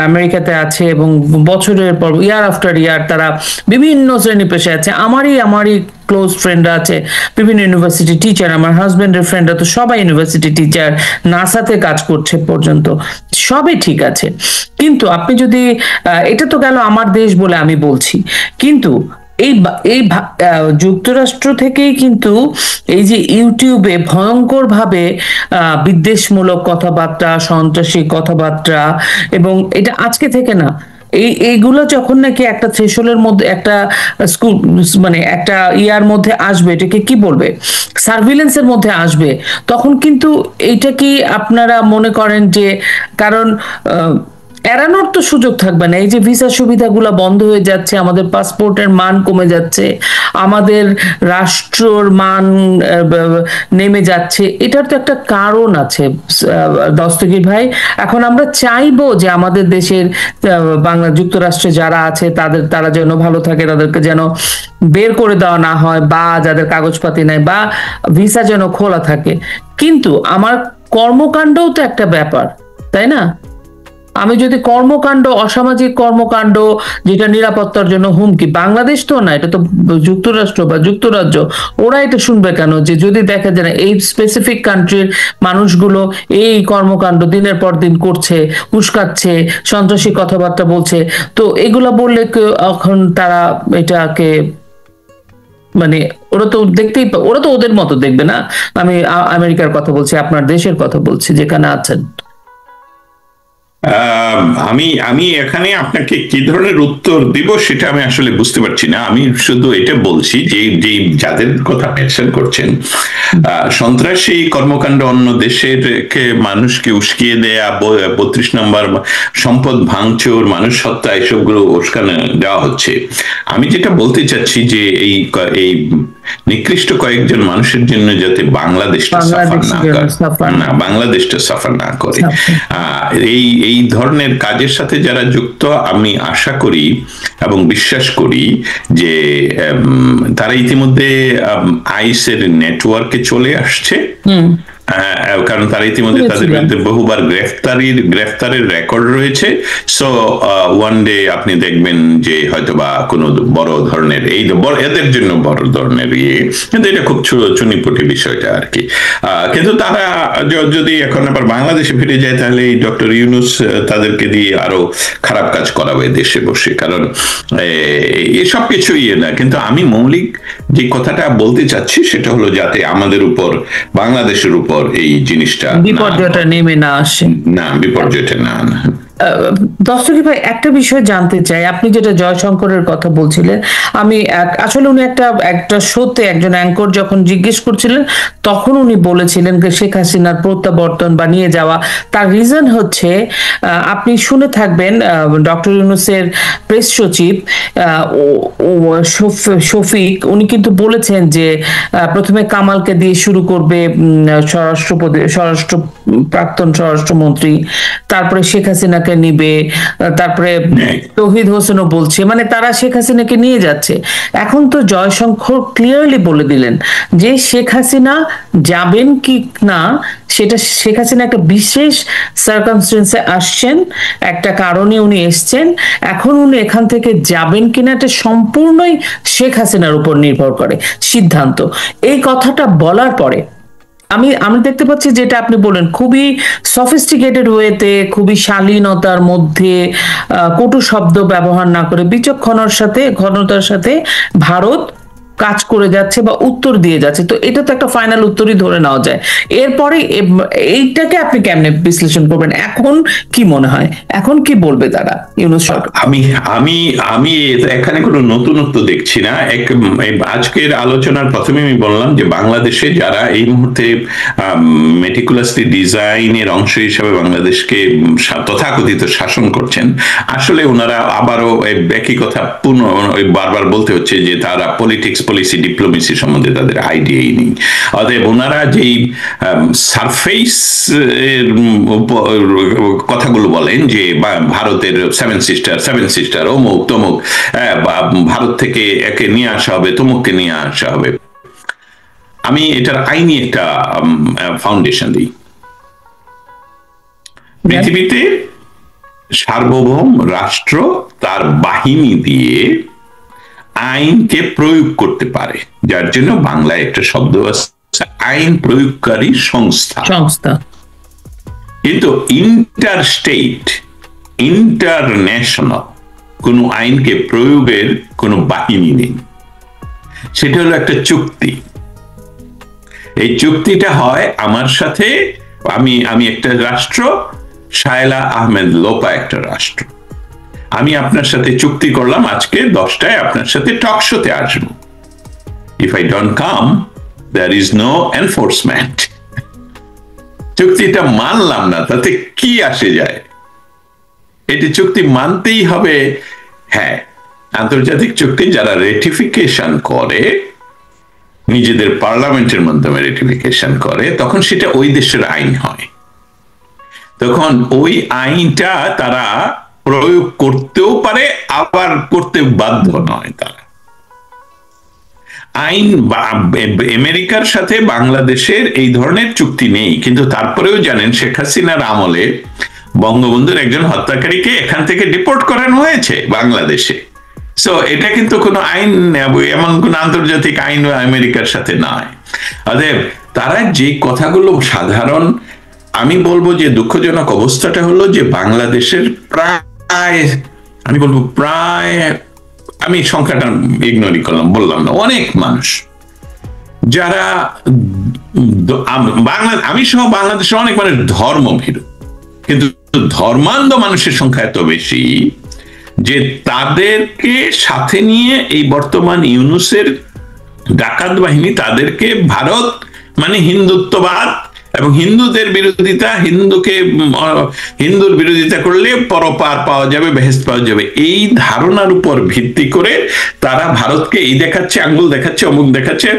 আমেরিকাতে আছে, এবং বছরের পর ইয়ার আফটার ইয়ার তারা বিভিন্ন শ্রেণী পেশায় আছে। আমারই ক্লোজ ফ্রেন্ডরা আছে বিভিন্ন ইউনিভার্সিটি টিচার, আমার হাজবেন্ডের ফ্রেন্ডরা তো সবাই ইউনিভার্সিটি টিচার, নাসাতে কাজ করছে পর্যন্ত, সবই ঠিক আছে। কিন্তু আপনি যদি এটা তো গেল আমার দেশ বলে আমি বলছি, কিন্তু এই যুক্তরাষ্ট্র থেকেই কিন্তু এই যে ইউটিউবে ভয়ঙ্কর ভাবে বিদ্বেষমূলক কথাবার্তা, সন্ত্রাসী কথাবার্তা, এবং এটা আজকে থেকে না, এইগুলো যখন নাকি একটা থ্রেশহোল্ডের মধ্যে, একটা স্কুল মানে একটা ইয়ার মধ্যে আসবে, এটাকে কি বলবে, সার্ভিলেন্সের মধ্যে আসবে, তখন কিন্তু এইটা কি আপনারা মনে করেন যে, কারণ এড়ানোর তো সুযোগ থাকবে না, এই যে ভিসা সুবিধাগুলো বন্ধ হয়ে যাচ্ছে, আমাদের পাসপোর্টের মান কমে যাচ্ছে, আমাদের রাষ্ট্রর মান নেমে যাচ্ছে, এটার তো একটা কারণ আছে দস্তগীর ভাই। এখন আমরা চাইবো যে আমাদের দেশের বাংলা যুক্তরাষ্ট্রে যারা আছে তারা যেন ভালো থাকে, তাদেরকে যেন বের করে দেওয়া না হয়, বা যাদের কাগজপাতি নাই, বা ভিসা যেন খোলা থাকে। কিন্তু আমার কর্মকাণ্ডও তো একটা ব্যাপার, তাই না? আমি যদি অসামাজিক কর্মকাণ্ড, যেটা নিরাপত্তার জন্য হুমকি, বাংলাদেশ তো না, এটা তো যুক্তরাষ্ট্র বা যুক্তরাজ্য, ওরা এটা শুনবে কেন? যে যদি দেখা যায় না এই স্পেসিফিক কান্ট্রির মানুষগুলো এই কর্মকাণ্ড দিনের পর দিন করছে, উস্কাচ্ছে, সন্ত্রাসী কথাবার্তা বলছে, তো এগুলা বললে এখন তারা এটাকে মানে ওরা তো ওরা তো ওদের মতো দেখবে না। আমি আমেরিকার কথা বলছি, আপনার দেশের কথা বলছি যেখানে আছেন। আমি এখানে আপনাকে কি ধরনের উত্তর দিব সেটা আমি আসলে বুঝতে পারছি না। আমি শুধু এটা বলছি যে যাদের কথা মেনশন করছেন, সন্ত্রাসী কর্মকাণ্ড, অন্য দেশের মানুষকে উস্কিয়ে দেয়া, 32 নম্বর সম্পদ ভাঙচুর, মানুষ হত্যা, এসবগুলো উস্কানো দেওয়া হচ্ছে। আমি যেটা বলতে চাচ্ছি যে এই নিকৃষ্ট কয়েকজন মানুষের জন্য যাতে বাংলাদেশটা সাফার না করে, এই ধরনের কাজের সাথে যারা যুক্ত, আমি আশা করি এবং বিশ্বাস করি যে তারা ইতিমধ্যে আইসের নেটওয়ার্কে চলে আসছে, কারণ তারা ইতিমধ্যে তাদের বিরুদ্ধে বহুবার গ্রেফতারের রেকর্ড রয়েছে। সো ওয়ান ডে আপনি দেখবেন যে হয়তোবা কোনো বড় ধরনের এদের জন্য বড় ধরনের কিন্তু এটা খুব চুনিপুটি বিষয়টা আর কি। কিন্তু তারা যদি এখন আবার বাংলাদেশে ফিরে যায়, তাহলে এই ডক্টর ইউনূস তাদেরকে দিয়ে আরো খারাপ কাজ করাবে দেশে বসে, কারণ এসব কিছুই না। কিন্তু আমি মৌলিক যে কথাটা বলতে চাচ্ছি সেটা হলো যাতে আমাদের উপর, বাংলাদেশের উপর এই জিনিসটা, বিপর্যয়টা নেমে না আসে, বিপর্যয়টা না। দস্তগীর ভাই, একটা বিষয় জানতে চাই, আপনি যেটা জয়শঙ্করের কথা বলছিলেন, আমি আসলে উনি একটা শোতে একজন অ্যাঙ্কর যখন জিজ্ঞেস করছিলেন, তখন উনি বলেছিলেন যে শেখ হাসিনার প্রত্যাবর্তন বা নিয়ে যাওয়া, তার রিজন হচ্ছে, আপনি শুনে থাকবেন ডক্টর ইউনূসের প্রেস সচিব শফিক, উনি কিন্তু বলেছেন যে প্রথমে কামালকে দিয়ে শুরু করবে প্রাক্তন স্বরাষ্ট্রমন্ত্রী, তারপরে শেখ হাসিনাকে নিবে, তারপরে তৌহিদ হোসেনও বলছে, মানে তারা শেখ হাসিনাকে নিয়ে যাচ্ছে। এখন তো জয়শঙ্কর ক্লিয়ারলি বলে দিলেন যে শেখ হাসিনা যাবেন কি না সেটা, শেখ হাসিনা একটা বিশেষ সার্কামস্টেন্সে আসছেন, একটা কারণে উনি এসছেন, এখন উনি এখান থেকে যাবেন কিনা এটা সম্পূর্ণই শেখ হাসিনার উপর নির্ভর করে সিদ্ধান্ত। এই কথাটা বলার পরে আমি দেখতে পাচ্ছি যেটা আপনি বলেন, খুবই সফিস্টিকেটেড ওয়েতে, খুবই শালীনতার মধ্যে, কটু শব্দ ব্যবহার না করে, বিচক্ষণতার সাথে ভারত কাজ করে যাচ্ছে বা উত্তর দিয়ে যাচ্ছে, তো এটা তো একটা ফাইনাল উত্তরই ধরে নেওয়া যায়। এরপরে এইটাকে আপনি কেমনে বিশ্লেষণ করবেন? এখন কি মনে হয়, এখন কি বলবে তারা, ইউনূস সরকার? আমি আমি আমি এখানে কোনো নতুনত্ব দেখছি না। আজকের আলোচনার প্রথমে আমি বললাম যে বাংলাদেশে যারা এই মুহূর্তে মেটিকুলাসলি ডিজাইনের অংশ হিসেবে বাংলাদেশকে তথাকথিত শাসন করছেন, আসলে ওনারা আবারও একই কথা বারবার বলতে হচ্ছে যে তারা পলিটিক্স, পলিসি, ডিপ্লোমেসি সম্বন্ধে তাদের আইডিয়াই নেই। অতএব ওনারা যেই সারফেস এর কথাগুলো বলেন যে ভারতের সেভেন সিস্টার অমুক তমুক, ভারত থেকে একে নিয়ে আসা হবে, তমুককে নিয়ে আসা হবে, আমি এটার আইনি একটা ফাউন্ডেশন দিই। পৃথিবীতে সার্বভৌম রাষ্ট্র তার বাহিনী দিয়ে আইনকে প্রয়োগ করতে পারে, যার জন্য বাংলায় একটা শব্দ আছে আইন প্রয়োগকারী সংস্থা। কিন্তু ইন্টারস্টেট, ইন্টারন্যাশনাল কোন আইনকে প্রয়োগের কোন বাহিনী নেই। সেটা হলো একটা চুক্তি। এই চুক্তিটা হয় আমার সাথে, আমি একটা রাষ্ট্র, শায়লা আহমেদ লোপা একটা রাষ্ট্র, আমি আপনার সাথে চুক্তি করলাম আজকে 10টায় আপনার সাথে টক শোতে আসবো। If I don't come, there is no enforcement. চুক্তিটা মানলাম না, তাতে কি আসে যায়? এটি চুক্তি মানতেই হবে। হ্যাঁ, আন্তর্জাতিক চুক্তি যারা রেটিফিকেশন করে, নিজেদের পার্লামেন্টের মাধ্যমে রেটিফিকেশন করে, তখন সেটা ওই দেশের আইন হয়। তখন ওই আইনটা তারা প্রয়োগ করতেও পারে, আবার করতে বাধ্য নয়। তারা আইন, আমেরিকার সাথে বাংলাদেশের এই ধরনের চুক্তি নেই, কিন্তু তারপরেও জানেন শেখ হাসিনার আমলে বঙ্গবন্ধুর একজন হত্যাকারীকে এখান থেকে ডিপোর্ট করানো হয়েছে বাংলাদেশে। সো এটা কিন্তু কোনো আইন, এমন কোন আন্তর্জাতিক আইন আমেরিকার সাথে নয়। অতএব তারা যে কথাগুলো সাধারণ, আমি বলবো যে দুঃখজনক অবস্থাটা হলো যে বাংলাদেশের প্রায়, আমি বলবো প্রায়, আমি সংখ্যাটা ইগনোরই করলাম, বললাম না, অনেক মানুষ যারা আমি সহ বাংলাদেশের অনেক মানুষ ধর্মভীরু, কিন্তু ধর্মান্ধ মানুষের সংখ্যা এত বেশি যে তাদেরকে সাথে নিয়ে এই বর্তমান ইউনূসের ডাকাত বাহিনী তাদেরকে ভারত মানে হিন্দুত্ববাদ এবং হিন্দুদের বিরোধিতা, হিন্দুর বিরোধিতা করলে পরপার পাওয়া যাবে, বেহেশত পাওয়া যাবে, এই ধারণার উপর ভিত্তি করে তারা ভারতকে এই দেখাচ্ছে, আঙ্গুল দেখাচ্ছে, অমুক দেখাচ্ছে।